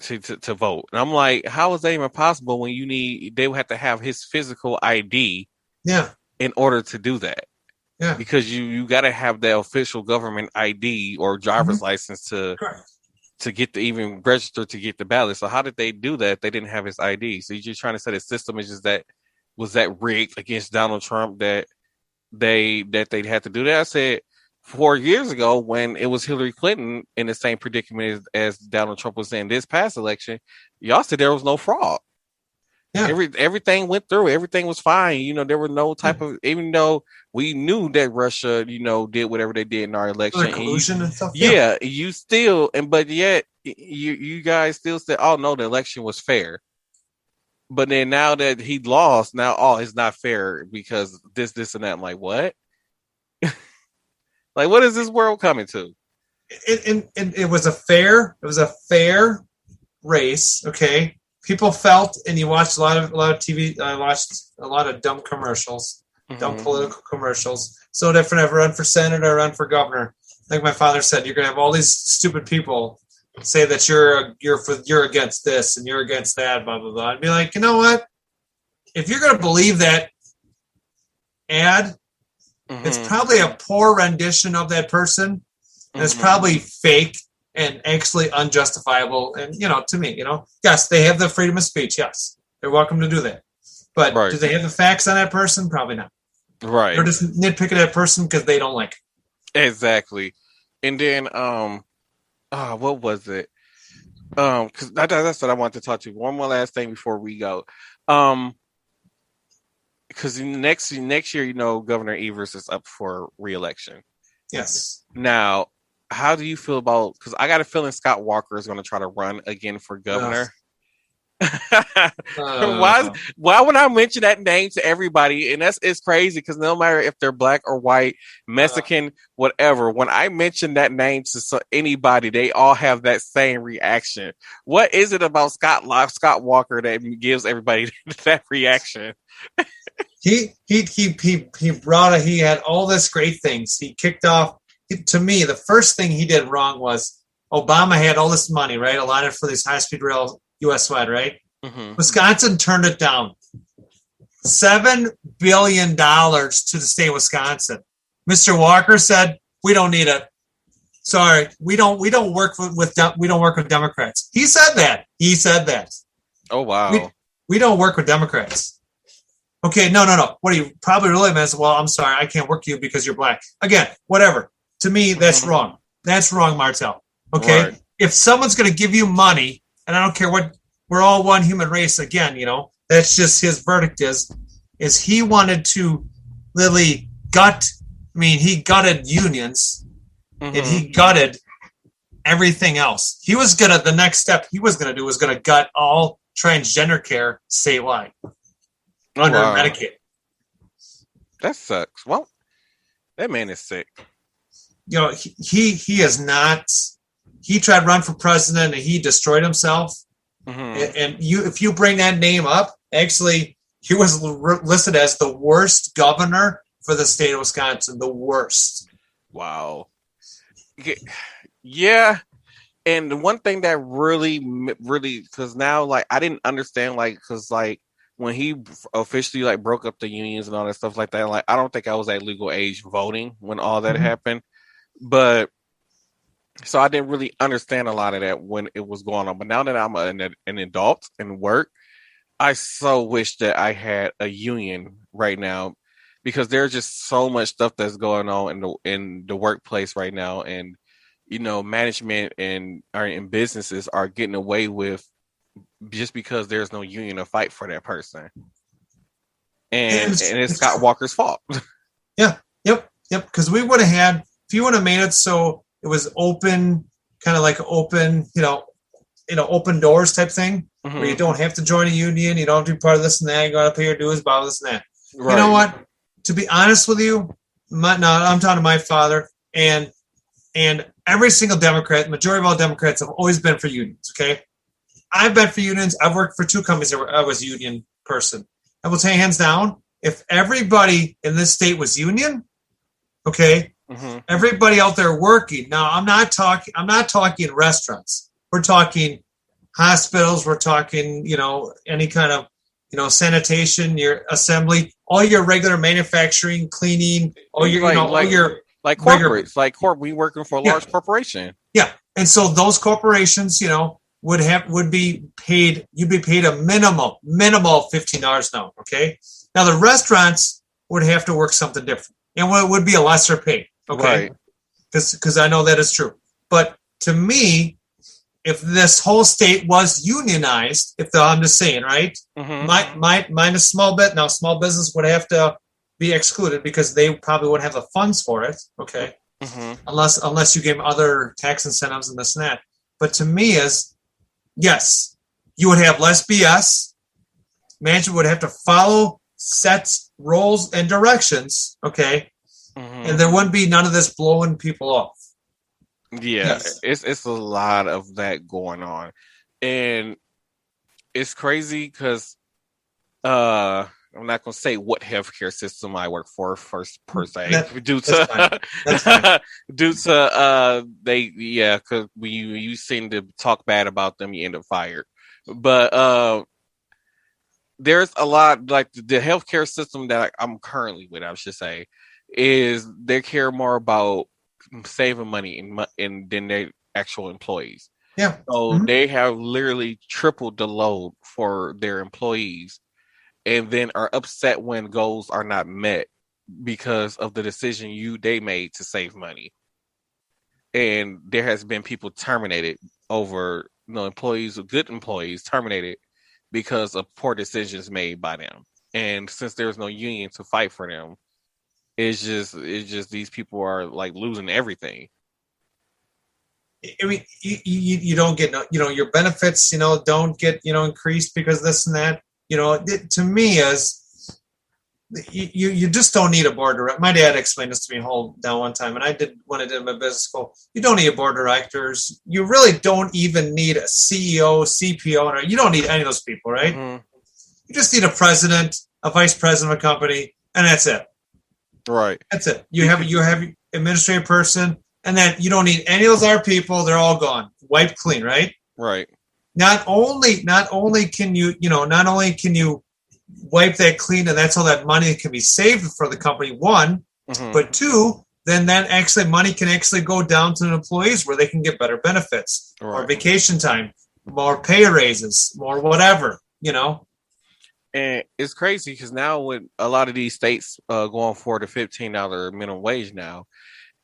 to vote. And I'm like, how is that even possible when they would have to have his physical ID in order to do that? Yeah. Because you got to have the official government ID or driver's license to get to even register to get the ballot. So how did they do that? They didn't have his ID. So you're just trying to say the system is just was that rigged against Donald Trump that they had to do that? I said 4 years ago when it was Hillary Clinton in the same predicament as Donald Trump was in this past election, y'all said there was no fraud. Yeah. Everything went through. Everything was fine. There was no type of, even though we knew that Russia, did whatever they did in our election. Like collusion and stuff. Yeah, you still, but yet you guys still said, oh no, the election was fair. But then now that he lost, now, it's not fair because this, and that. I'm like, what? Like, what is this world coming to? It was a fair race. Okay. People felt, and you watched a lot of TV. I watched a lot of dumb commercials, dumb political commercials. So different. Ever run for senator, or run for governor. Like my father said, you're gonna have all these stupid people say that you're against this and you're against that, blah blah blah. I'd be like, you know what? If you're gonna believe that ad, it's probably a poor rendition of that person, and it's probably fake and actually unjustifiable. And, to me, yes, they have the freedom of speech. Yes, they're welcome to do that. But do they have the facts on that person? Probably not. Right. They're just nitpicking that person because they don't like it. Exactly. And then, what was it? Because that's what I wanted to talk to you. One more last thing before we go. Because next year, Governor Evers is up for re-election. Yes. Now, how do you feel about? Because I got a feeling Scott Walker is going to try to run again for governor. Why would I mention that name to everybody? And it's crazy because no matter if they're black or white, Mexican, whatever, when I mention that name to anybody, they all have that same reaction. What is it about Scott Walker that gives everybody that reaction? He had all this great things. He kicked off. To me, the first thing he did wrong was Obama had all this money, right? Allotted for these high-speed rail U.S.-wide, right? Wisconsin turned it down. $7 billion to the state of Wisconsin. Mr. Walker said, "We don't need it. Sorry, we don't work with Democrats." He said that. Oh wow. We don't work with Democrats. Okay, no. What he probably really meant is, well, I'm sorry, I can't work with you because you're black. Again, whatever. To me, that's wrong. That's wrong, Martel. Okay? Right. If someone's going to give you money, and I don't care what, we're all one human race again, that's just his verdict is he wanted to literally he gutted unions, and he gutted everything else. The next step he was going to do was going to gut all transgender care statewide under Medicaid. That sucks. Well, that man is sick. He is not. He tried to run for president and he destroyed himself. And if you bring that name up, actually, he was listed as the worst governor for the state of Wisconsin. The worst. Wow. Yeah. And the one thing that really, because now, like, I didn't understand, like, because, like, when he officially, like, broke up the unions and all that stuff like that, like, I don't think I was at legal age voting when all that happened. But, so I didn't really understand a lot of that when it was going on. But now that I'm an adult and work, I so wish that I had a union right now, because there's just so much stuff that's going on in the workplace right now. And, management and businesses are getting away with just because there's no union to fight for that person. And it's Scott Walker's fault. Yeah. Yep. Because we would have had, if you would have made it so it was open, kind of like open, open doors type thing, where you don't have to join a union, you don't have to be part of this and that, you got to pay your dues, blah, this and that. Right. You know what? To be honest with you, I'm talking to my father, and every single Democrat, majority of all Democrats have always been for unions, okay? I've been for unions. I've worked for 2 companies where I was a union person. I will tell you hands down, if everybody in this state was union, okay, everybody out there working. Now, I'm not talking restaurants. We're talking hospitals. We're talking, any kind of, sanitation, your assembly, all your regular manufacturing, cleaning, all your, all your like corporates, we working for a large corporation. Yeah, and so those corporations, would be paid. You'd be paid a minimal of $15 an hour. Okay. Now the restaurants would have to work something different, and it would be a lesser pay. Okay, because I know that is true. But to me, if this whole state was unionized, I'm just saying, right? Minus small bit. Now, small business would have to be excluded because they probably wouldn't have the funds for it. Okay, unless you gave other tax incentives and this and that. But to me, yes, you would have less BS. Management would have to follow sets, roles, and directions. Okay, and there wouldn't be none of this blowing people off. Yeah, it's a lot of that going on, and it's crazy because I'm not gonna say what healthcare system I work for first per se, due to because you seem to talk bad about them, you end up fired. But there's a lot, like the healthcare system that I'm currently with, I should say, is they care more about saving money than their actual employees. Yeah. So they have literally tripled the load for their employees, and then are upset when goals are not met because of the decision they made to save money. And there has been people terminated over, employees, good employees terminated because of poor decisions made by them. And since there's no union to fight for them, it's just these people are like losing everything. I mean, you don't get, your benefits, don't get, increased because of this and that. To me, you just don't need a board director. My dad explained this to me one time, and I did when I did my business school. You don't need a board of directors. You really don't even need a CEO, CPO. You don't need any of those people, right? You just need a president, a vice president of a company, and that's it. Right. That's it. You have administrative person, and then you don't need any of those other people. They're all gone, wiped clean, right? Right. Not only can you wipe that clean, and that's how that money can be saved for the company. One, but two, then that actually money can actually go down to the employees where they can get better benefits, more vacation time, more pay raises, more whatever. And it's crazy because now with a lot of these states going for the $15 minimum wage now,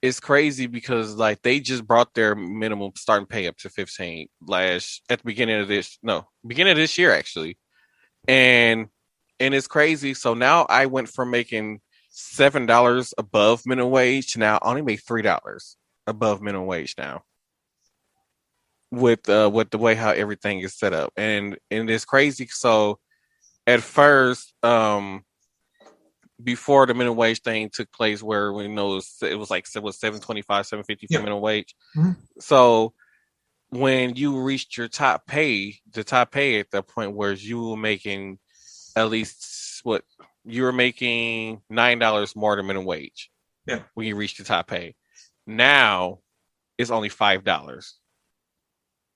it's crazy because like they just brought their minimum starting pay up to 15 at the beginning of this year actually, and it's crazy. So now I went from making $7 above minimum wage to now I only make $3 above minimum wage now. With the way how everything is set up, and it's crazy. So at first, before the minimum wage thing took place, where we know it was $7.25, $7.50 for minimum wage. So when you reached your top pay, the top pay at that point where you were making at least what you were making $9 more than minimum wage. Yeah. When you reach the top pay. Now it's only $5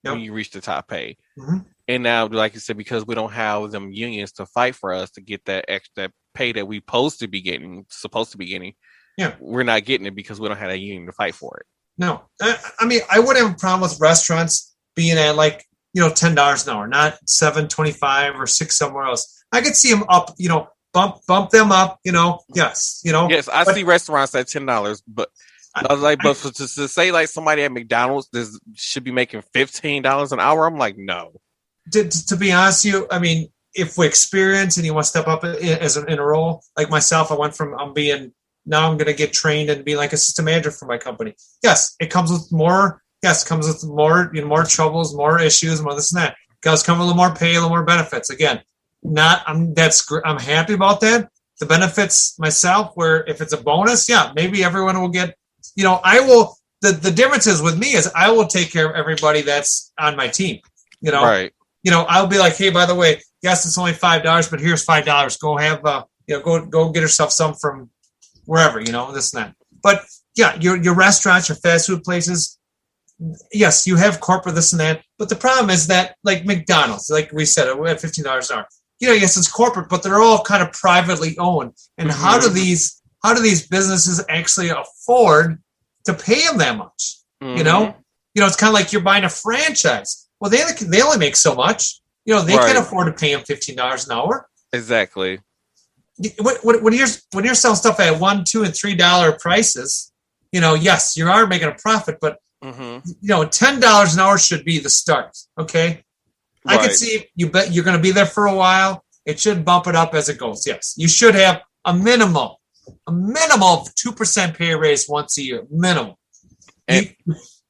when you reach the top pay. Mm-hmm. And now, like you said, because we don't have them unions to fight for us to get that extra pay that we supposed to be getting, we're not getting it because we don't have a union to fight for it. No, I mean, I wouldn't have a problem with restaurants being at like, $10 an hour, not $7.25 or $6 somewhere else. I could see them up, bump them up, yes, Yes, I see restaurants at $10, but I was like, but to say like somebody at McDonald's should be making $15 an hour, I'm like, no. To be honest with you, I mean, if we experience and you want to step up in a role, like myself, I went from now I'm going to get trained and be like assistant manager for my company. Yes, it comes with more. Yes, it comes with more, more troubles, more issues, more this and that. It does come with a little more pay, a little more benefits. Again, I'm happy about that. The benefits myself, where if it's a bonus, yeah, maybe everyone will get. I will. The difference is with me is I will take care of everybody that's on my team. Right. I'll be like, hey, by the way, yes, it's only $5, but here's $5. Go have go get yourself some from wherever, this and that. But yeah, your restaurants, your fast food places, yes, you have corporate this and that. But the problem is that, like McDonald's, like we said, we're at $15 an hour. Yes, it's corporate, but they're all kind of privately owned. And Mm-hmm. how do these businesses actually afford to pay them that much? Mm-hmm. It's kind of like you're buying a franchise. Well, they only make so much. They can't afford to pay them $15 an hour. Exactly. When you're selling stuff at $1, $2, and $3 prices, yes, you are making a profit, but $10 an hour should be the start. Okay, right. I could see you're going to be there for a while. It should bump it up as it goes. Yes, you should have a minimum of 2% pay raise once a year, minimum. And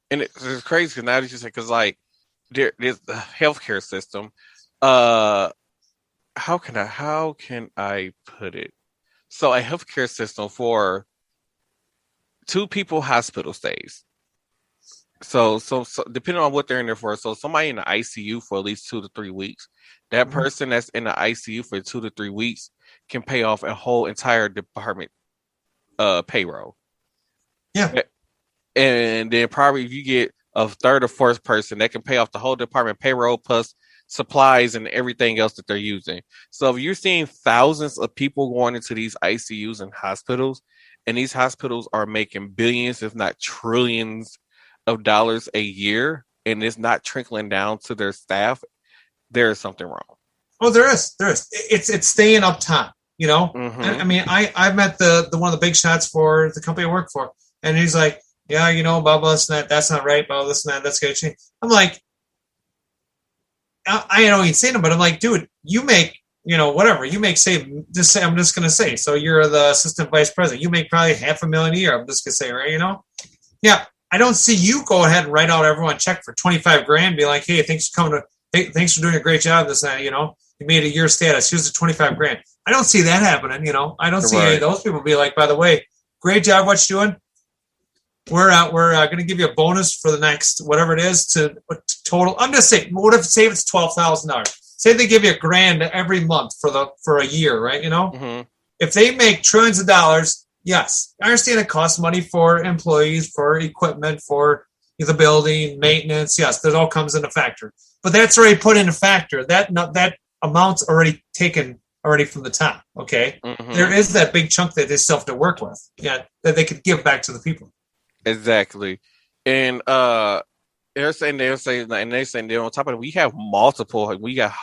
it's crazy because now that you say, because like there's the healthcare system. How can I put it? So a healthcare system for 2 people hospital stays. So depending on what they're in there for, so somebody in the ICU for at least 2 to 3 weeks, that Mm-hmm. person that's in the ICU for 2 to 3 weeks can pay off a whole entire department payroll. Yeah. And then probably if you get a third or fourth person that can pay off the whole department payroll plus supplies and everything else that they're using. So if you're seeing thousands of people going into these ICUs and hospitals, and these hospitals are making billions, if not trillions of dollars a year, and it's not trickling down to their staff, there is something wrong. Oh, there is. It's staying up top, Mm-hmm. I mean, I met the one of the big shots for the company I work for, and he's like, yeah, blah, blah, this and that, that's not right, blah, this and that, that's going to change. I'm like, I know he's saying it, but I'm like, dude, you make, whatever. You make, I'm just going to say, so you're the assistant vice president. You make probably $500,000 a year. I'm just going to say, right, Yeah, I don't see you go ahead and write out everyone a check for $25,000 and be like, hey, thanks for doing a great job. This and that, you made a year status. Here's the $25,000. I don't see that happening, I don't see any of those people be like, by the way, great job, what you're doing. We're going to give you a bonus for the next whatever it is to total. I'm just saying, what if say it's $12,000? Say they give you $1,000 every month for a year, right? Mm-hmm. If they make trillions of dollars, yes, I understand it costs money for employees, for equipment, for the building, maintenance. Yes, that all comes into factor. But that's already put into factor. That amount's already taken from the top. Okay, Mm-hmm. There is that big chunk that they still have to work with. Yeah, that they could give back to the people. Exactly. And they're saying they're on top of it. We got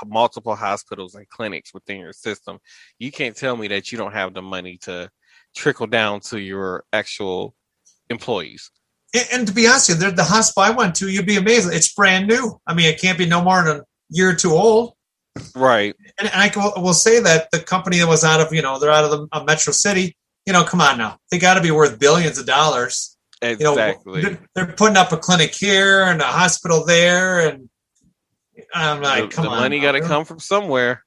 multiple hospitals and clinics within your system. You can't tell me that you don't have the money to trickle down to your actual employees. And to be honest with you, the hospital I went to, you'd be amazed. It's brand new. I mean, it can't be no more than a year or two old. Right. And I will say that the company that was out of, they're out of the metro city, come on now. They got to be worth billions of dollars. Exactly. They're putting up a clinic here and a hospital there. And I'm like, come on. The money got to come from somewhere.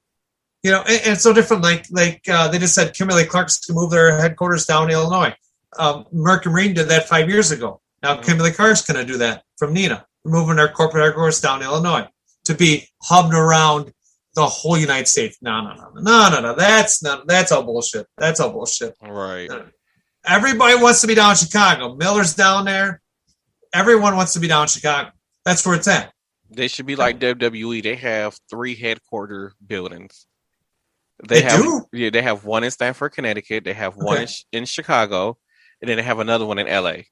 And it's so different. Like they just said Kimberly-Clark's to move their headquarters down to Illinois. Merck and Marine did that 5 years ago. Now Kimberly-Clark's going to do that from Neenah. moving their corporate headquarters down to Illinois to be hubbed around the whole United States. No. That's all bullshit. That's all bullshit. Right. Everybody wants to be down in Chicago. Miller's down there. Everyone wants to be down in Chicago. That's where it's at. They should be like WWE. They have 3 headquarter buildings. They do? Yeah, they have one in Stamford, Connecticut. They have one in Chicago, and then they have another one in LA.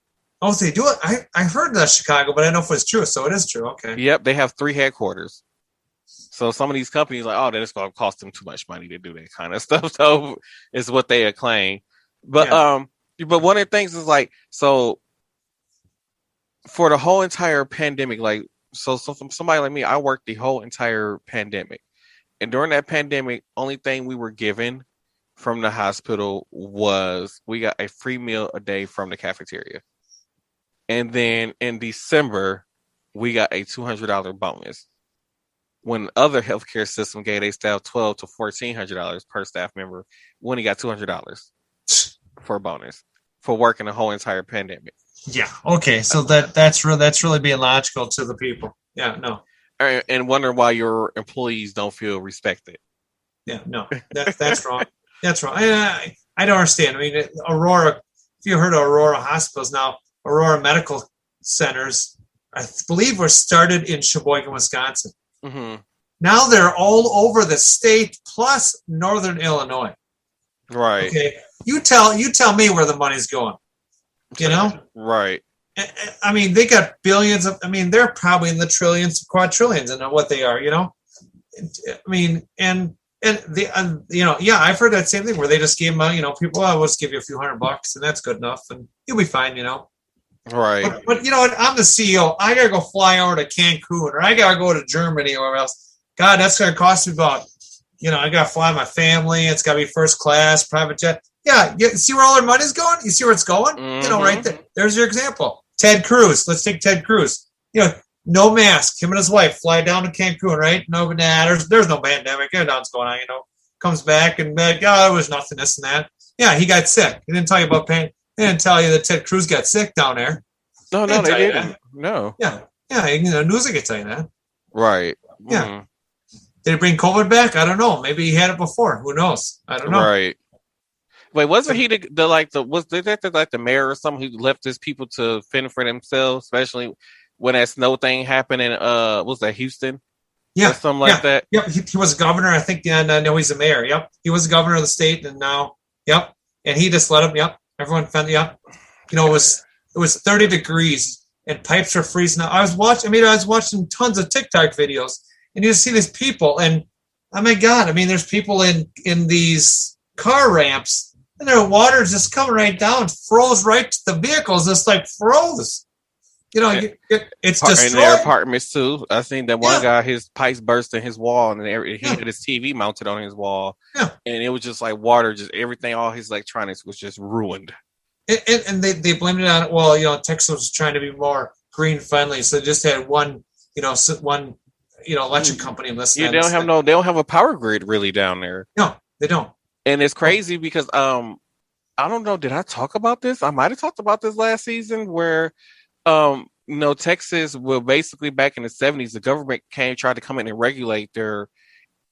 Oh, so they do it? I heard that Chicago, but I don't know if it's true. So it is true. Okay. Yep, they have 3 headquarters. So some of these companies like, oh, then it's going to cost them too much money to do that kind of stuff. So it's what they acclaim. But but one of the things is like, so for the whole entire pandemic, like, so somebody like me, I worked the whole entire pandemic. And during that pandemic, only thing we were given from the hospital was we got a free meal a day from the cafeteria. And then in December, we got a $200 bonus. When other healthcare system gave their staff $1,200 to $1,400 per staff member, we only got $200 for a bonus for working the whole entire pandemic. Yeah. Okay. So that's really being logical to the people. Yeah. No. And wonder why your employees don't feel respected. Yeah. No. That's wrong. That's wrong. I don't understand. I mean, Aurora. If you heard of Aurora hospitals now, Aurora Medical Centers, I believe, were started in Sheboygan, Wisconsin. Mm-hmm. Now they're all over the state, plus Northern Illinois. Right. Okay. You tell me where the money's going. You know. Right. I mean, they got billions of. I mean, they're probably in the trillions, quadrillions, and what they are. You know. I mean, and the I've heard that same thing where they just gave money. People, we'll just give you a few $100, and that's good enough, and you'll be fine. Right. But you know what? I'm the CEO. I gotta go fly over to Cancun, or I gotta go to Germany, or else. God, that's gonna cost me about. I gotta fly my family. It's gotta be first class, private jet. Yeah, you see where all their money's going? You see where it's going? Mm-hmm. Right there. There's your example. Ted Cruz. Let's take Ted Cruz. No mask. Him and his wife fly down to Cancun, right? No, there's no pandemic. You know what's going on, Comes back and, it was nothing, this and that. Yeah, he got sick. He didn't tell you about pain. They didn't tell you that Ted Cruz got sick down there. No, they didn't. No. Yeah, news can tell you that. Right. Yeah. Mm-hmm. Did he bring COVID back? I don't know. Maybe he had it before. Who knows? I don't know. Right. Wait, wasn't he the mayor or something who left his people to fend for themselves, especially when that snow thing happened in was that Houston? Yeah, or something like that. Yep, he was governor, I think, and no, he's the mayor. Yep, he was the governor of the state, and now, yep, and he just let him. Yep, everyone found. Yep, it was 30 degrees and pipes were freezing. I was watching tons of TikTok videos, and you just see these people, and oh my God, I mean, there's people in these car ramps. And their water's just coming right down, froze right to the vehicles, just like froze. It's destroyed. In their apartments too. I seen that one guy, his pipes burst in his wall, and he had his TV mounted on his wall, and it was just like water, just everything, all his electronics was just ruined. And they blamed it on, Texas was trying to be more green friendly, so they just had one electric company listed. Yeah, they don't have a power grid really down there. No, they don't. And it's crazy because I don't know, did I talk about this? I might have talked about this last season where Texas, well, basically back in the 70s, the government tried to come in and regulate their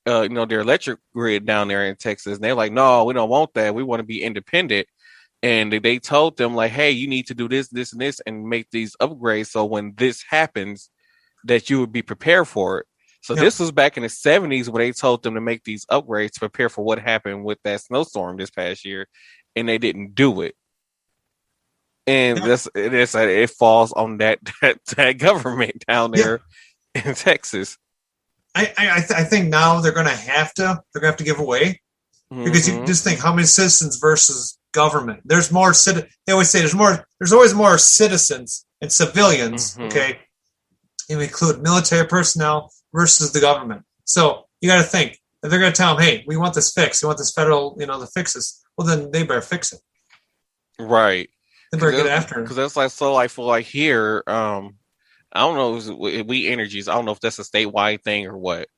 their electric grid down there in Texas. And they're like, no, we don't want that. We want to be independent. And they told them like, hey, you need to do this, this, and this, and make these upgrades. So when this happens, that you would be prepared for it. So this was back in the 70s where they told them to make these upgrades to prepare for what happened with that snowstorm this past year, and they didn't do it. And it falls on that government down there in Texas. I think now they're going to have to give away, because you just think how many citizens versus government. There's more. They always say there's always more citizens and civilians. Mm-hmm. Okay, you include military personnel versus the government. So you got to think if they're going to tell them, hey, we want this fixed. We want this federal, to fix this. Well, then they better fix it. Right. They better get after it. Because that's for here. I don't know if We Energies. I don't know if that's a statewide thing or what.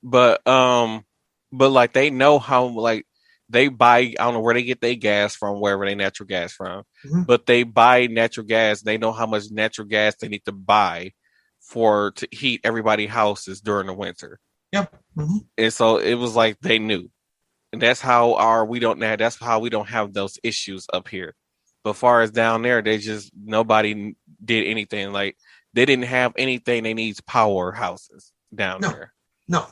But like they know how they buy. I don't know where they get their gas from, wherever they natural gas from. Mm-hmm. But they buy natural gas. They know how much natural gas they need to buy to heat everybody's houses during the winter. Yep. Mm-hmm. And so it was like they knew. And that's how we don't have those issues up here. But far as down there, nobody did anything. Like they didn't have anything they need powerhouses down there. No.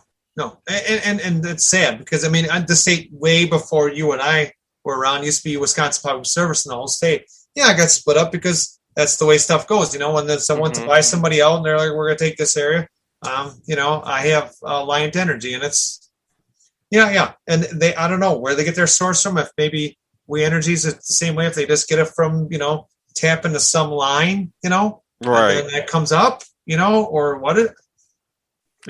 And it's sad because I mean the state way before you and I were around used to be Wisconsin Public Service in the whole state. Yeah, I got split up because that's the way stuff goes. When then someone to buy somebody out and they're like, we're gonna take this area. I have Alliant Energy and it's and I don't know where they get their source from. If maybe We Energies it's the same way. If they just get it from tap into some line, right, and that comes up, or what it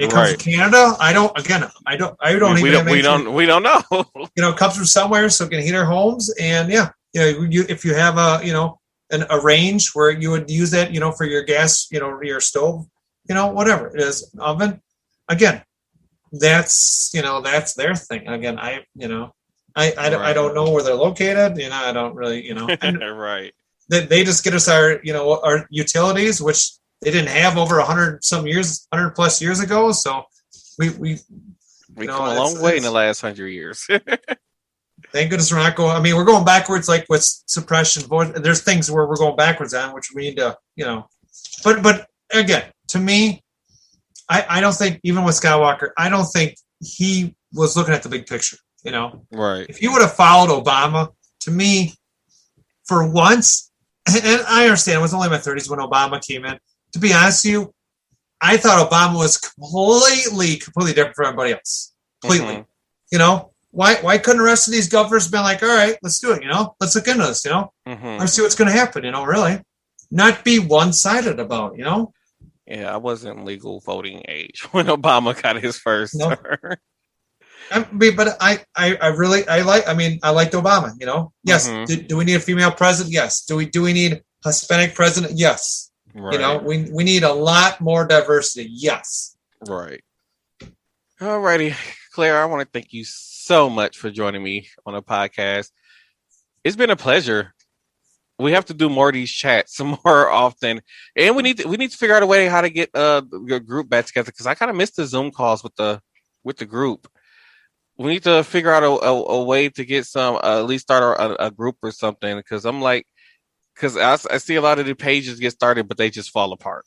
comes from Canada. I don't we don't know. It comes from somewhere, so it can heat our homes. And if you have a range where you would use that, for your gas, your stove, whatever it is, oven. Again, that's their thing. Again, I don't know where they're located. I don't really, right. They just get us our utilities, which they didn't have over 100 plus years ago. So we come a long way in the last 100 years. Thank goodness we're not going. I mean, we're going backwards, like with suppression. There's things where we're going backwards on, which we need to, But again, to me, I don't think, even with Skywalker, I don't think he was looking at the big picture. Right. If you would have followed Obama, to me, for once, and I understand it was only in my 30s when Obama came in. To be honest with you, I thought Obama was completely different from everybody else. Completely. Mm-hmm. Why couldn't the rest of these governors have been like, all right, let's do it, let's look into this, Mm-hmm. Let's see what's going to happen, really. Not be one-sided about it, Yeah, I wasn't legal voting age when Obama got his first term. But I liked Obama, Yes. Mm-hmm. Do we need a female president? Yes. Do we need Hispanic president? Yes. Right. We need a lot more diversity. Yes. Right. Alrighty, Claire, I want to thank you so much for joining me on a podcast. It's been a pleasure. We have to do more of these chats more often, and we need to figure out a way how to get the group back together, because I kind of missed the Zoom calls with the group. We need to figure out a way to get some, at least start a group or something, because I see a lot of the pages get started, but they just fall apart.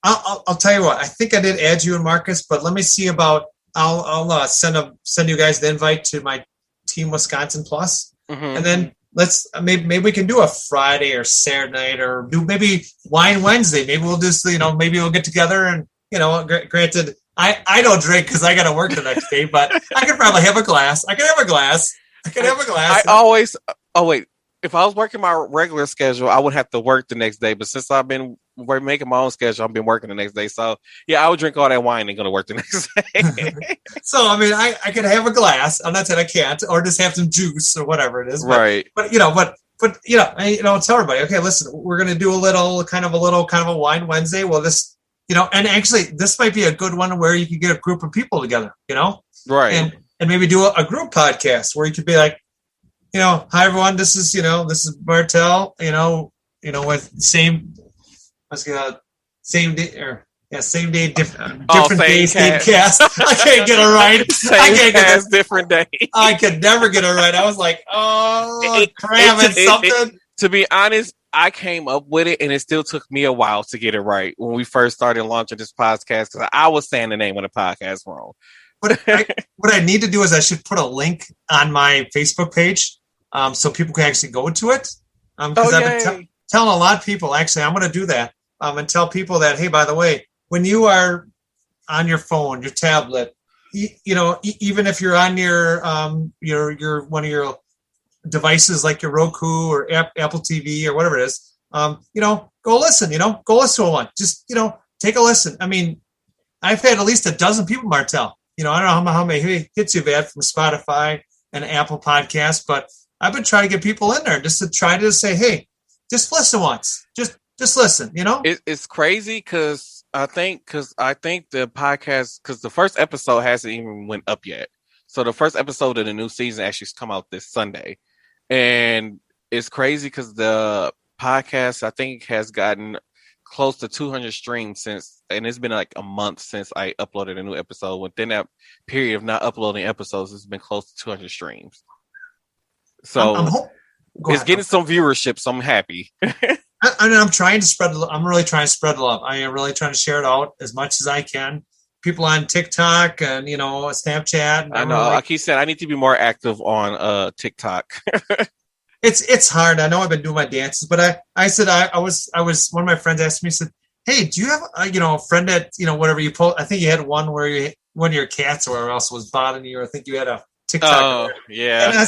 I'll tell you what. I think I did add you and Marcus, but let me see about. I'll send you guys the invite to my Team Wisconsin Plus, and then let's maybe we can do a Friday or Saturday night, or do maybe Wine Wednesday. Maybe we'll just maybe we'll get together and granted. I don't drink because I got to work the next day, but I could probably have a glass. I could have a glass. If I was working my regular schedule, I would have to work the next day. But since I've been making my own schedule, I've been working the next day. So yeah, I would drink all that wine and go to work the next day. So I mean, I could have a glass. I'm not saying I can't, or just have some juice or whatever it is. But, right. But tell everybody. Okay, listen, we're gonna do a little kind of a Wine Wednesday. Well, this. And actually, this might be a good one where you could get a group of people together, right, and maybe do a group podcast where you could be like, hi everyone, this is Martel, with same day, different day, same cast. I can't get it right. Different day. I could never get it right. I was like, it's something. To be honest, I came up with it, and it still took me a while to get it right when we first started launching this podcast, because I was saying the name of the podcast wrong. What I need to do is I should put a link on my Facebook page, so people can actually go to it. Because I've been telling a lot of people, actually, I'm going to do that, and tell people that, hey, by the way, when you are on your phone, your tablet, even if you're on your one of your devices like your Roku or Apple TV or whatever it is, go listen, go listen to one. Just, take a listen. I mean, I've had at least a dozen people, Martel. I don't know how many hits you've had from Spotify and Apple Podcasts, but I've been trying to get people in there just to try to say, hey, just listen once. Just listen, It's crazy because I think the podcast, because the first episode hasn't even went up yet. So the first episode of the new season actually come out this Sunday. And it's crazy because the podcast, I think, has gotten close to 200 streams and it's been like a month since I uploaded a new episode. Within that period of not uploading episodes, it's been close to 200 streams. So it's getting some viewership, so I'm happy. I'm trying to spread. I'm really trying to spread love. I am really trying to share it out as much as I can. People on TikTok and Snapchat. And I know. I keep saying I need to be more active on TikTok. It's hard. I know I've been doing my dances, but I said I was one of my friends asked me, said, "Hey, do you have a friend that whatever you post? I think you had one where one of your cats or whatever else was bothering you, or I think you had a TikTok." Oh, yeah. And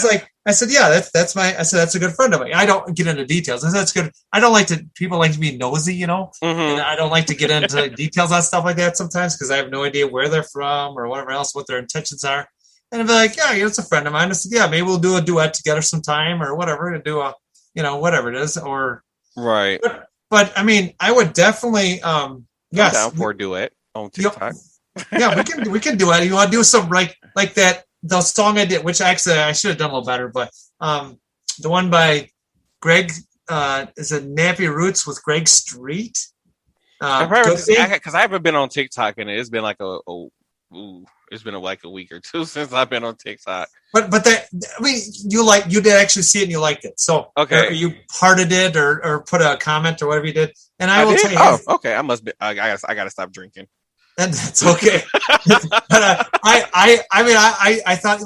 I said, yeah, that's a good friend of mine. I don't get into details. I said, that's good. I don't like people like to be nosy, and I don't like to get into details on stuff like that sometimes because I have no idea where they're from or whatever else, what their intentions are. And I'd be like, yeah, it's a friend of mine. I said, yeah, maybe we'll do a duet together sometime or whatever, and do a, whatever it is. Or right. But I mean, I would definitely, yes. I'm down for a duet on TikTok. Yeah, we can do it. You want to do some like that, the song I did, which actually I should have done a little better, but the one by Greg, is it Nappy Roots with Greg Street? Because I haven't been on TikTok and it's been like it's been like a week or two since I've been on TikTok. But that, I mean, you did actually see it and you liked it. So okay, you hearted it or put a comment or whatever you did. And I will did? tell you. Oh, okay. I gotta stop drinking. And that's okay. But I thought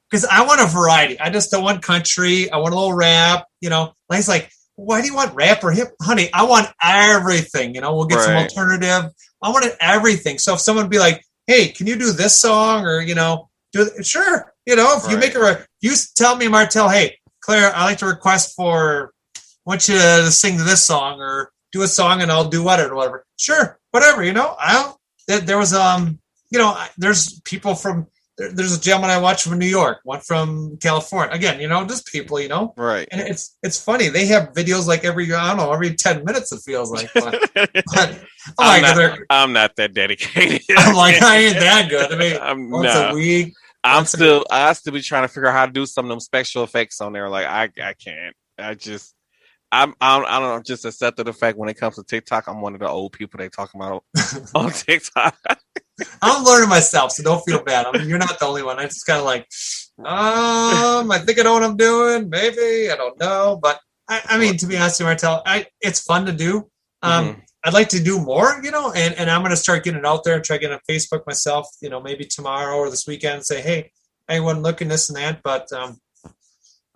because I want a variety. I just don't want country. I want a little rap. It's like, why do you want rap or hip, honey? I want everything. We'll get some alternative. I wanted everything. So if someone would be like, hey, can you do this song or sure. If you make you tell me, Martel, hey, Claire, I like to request I want you to sing this song or do a song and I'll do whatever. Sure, whatever. There was there's people from there's a gentleman I watch from New York, one from California. Again, just people, right? And it's funny. They have videos like every 10 minutes. It feels like. But I'm not that dedicated. I'm like, I ain't that good. I mean, once a week. I still be trying to figure out how to do some of them special effects on there. Like I can't. I don't know, just accepted the fact when it comes to TikTok, I'm one of the old people they talk about on TikTok. I'm learning myself, so don't feel bad. I mean, you're not the only one. I just kind of like, I think I know what I'm doing. Maybe, I don't know. But I mean, to be honest with you, Martel, it's fun to do. I'd like to do more, and I'm going to start getting it out there and try getting on Facebook myself, maybe tomorrow or this weekend and say, hey, anyone looking this and that. But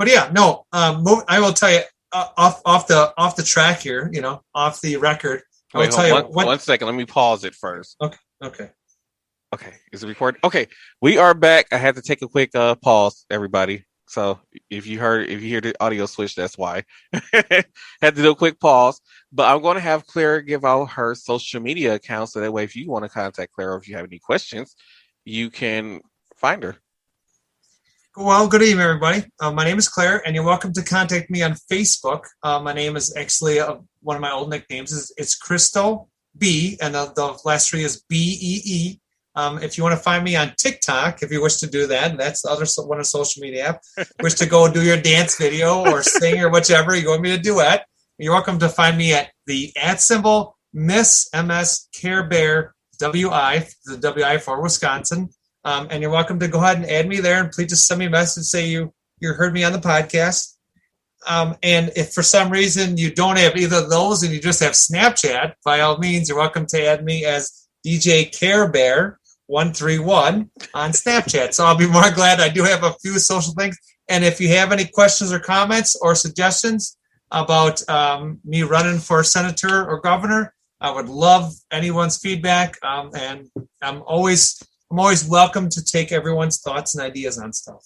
yeah, no, I will tell you, off the track here, off the record. Wait, tell you one second. Let me pause it first. Okay. Is it recording? Okay, we are back. I had to take a quick pause, everybody. So if you hear the audio switch, that's why. Had to do a quick pause. But I'm going to have Claire give out her social media account, so that way, if you want to contact Claire or if you have any questions, you can find her. Well, good evening, everybody. My name is Claire, and you're welcome to contact me on Facebook. My name is actually one of my old nicknames. It's Crystal B, and the last three is BEE. If you want to find me on TikTok, if you wish to do that, and that's the other one of social media app, wish to go do your dance video or sing or whichever, you want me to duet, you're welcome to find me at the @ Miss MS Care Bear WI, the WI for Wisconsin. And you're welcome to go ahead and add me there, and please just send me a message, say you heard me on the podcast. And if for some reason you don't have either of those and you just have Snapchat, by all means, you're welcome to add me as DJ Care Bear 131 on Snapchat. So I'll be more glad. I do have a few social things. And if you have any questions or comments or suggestions about me running for senator or governor, I would love anyone's feedback. And I'm always welcome to take everyone's thoughts and ideas on stuff.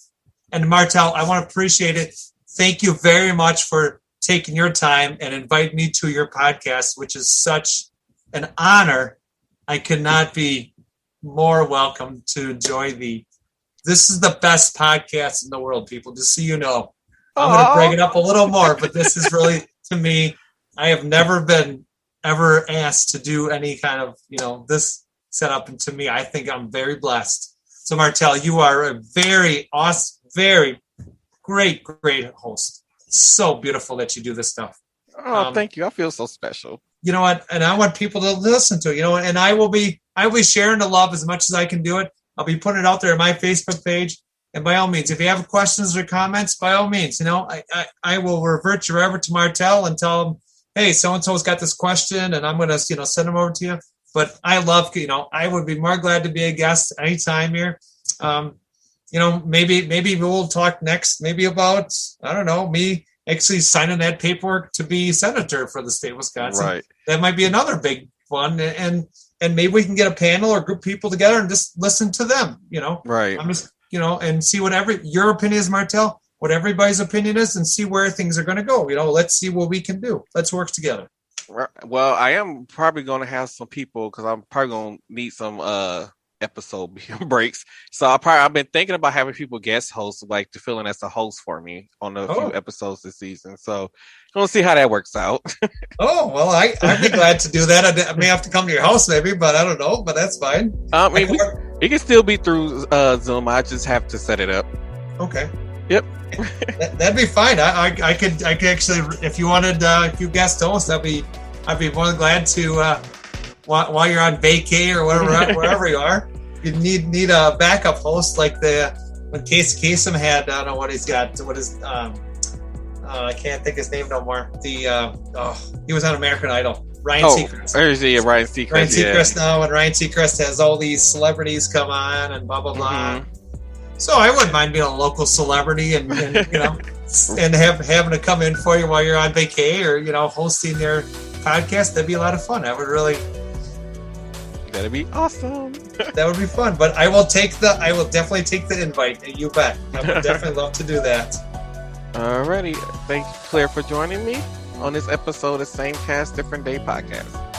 And Martel, I want to appreciate it. Thank you very much for taking your time and inviting me to your podcast, which is such an honor. I could not be more welcome to enjoy this is the best podcast in the world, people, just so you know. I'm going to break it up a little more, but this is really, to me, I have never been ever asked to do any kind of, this setup. And to me, I think I'm very blessed. So Martel, you are a very awesome, very great host. It's so beautiful that you do this stuff. Thank you. I feel so special. you know what, and I want people to listen to it, you know, and I will be sharing the love as much as I can do it. I'll be putting it out there on my Facebook page. And by all means, if you have questions or comments, by all means, you know, I will revert you over to Martel and tell them, hey, so-and-so's got this question and I'm going to, you know, send them over to you. But I love, you know, I would be more glad to be a guest anytime here. You know, maybe we'll talk next, maybe about, I don't know, me actually signing that paperwork to be senator for the state of Wisconsin. Right. That might be another big one. And maybe we can get a panel or group of people together and just listen to them, you know. Right. I'm just, you know, and see your opinion is, Martel, what everybody's opinion is, and see where things are going to go. You know, let's see what we can do. Let's work together. Well, I am probably going to have some people, because I'm probably going to need some episode breaks. So I've been thinking about having people guest hosts, like to fill in as a host for me on a few episodes this season. So we'll see how that works out. Oh, well, I'd be glad to do that. I may have to come to your house maybe, but I don't know, but that's fine. I mean, it can still be through Zoom. I just have to set it up. Okay. Yep. That'd be fine. I could actually, if you wanted a few guest hosts, I'd be more than glad to, while you're on vacay or whatever, wherever you are. You need a backup host like when Kasem had, I don't know what he's got. What is I can't think his name no more. He was on American Idol. Ryan Seacrest. Ryan Seacrest. Ryan Seacrest now, and Ryan Seacrest has all these celebrities come on and blah blah blah. So I wouldn't mind being a local celebrity and you know, and having to come in for you while you're on vacay or, you know, hosting their podcast. That'd be a lot of fun. That'd be awesome. That would be fun. But I will definitely take the invite. You bet. I would definitely love to do that. Alrighty. Thank you, Claire, for joining me on this episode of Same Cast, Different Day podcast.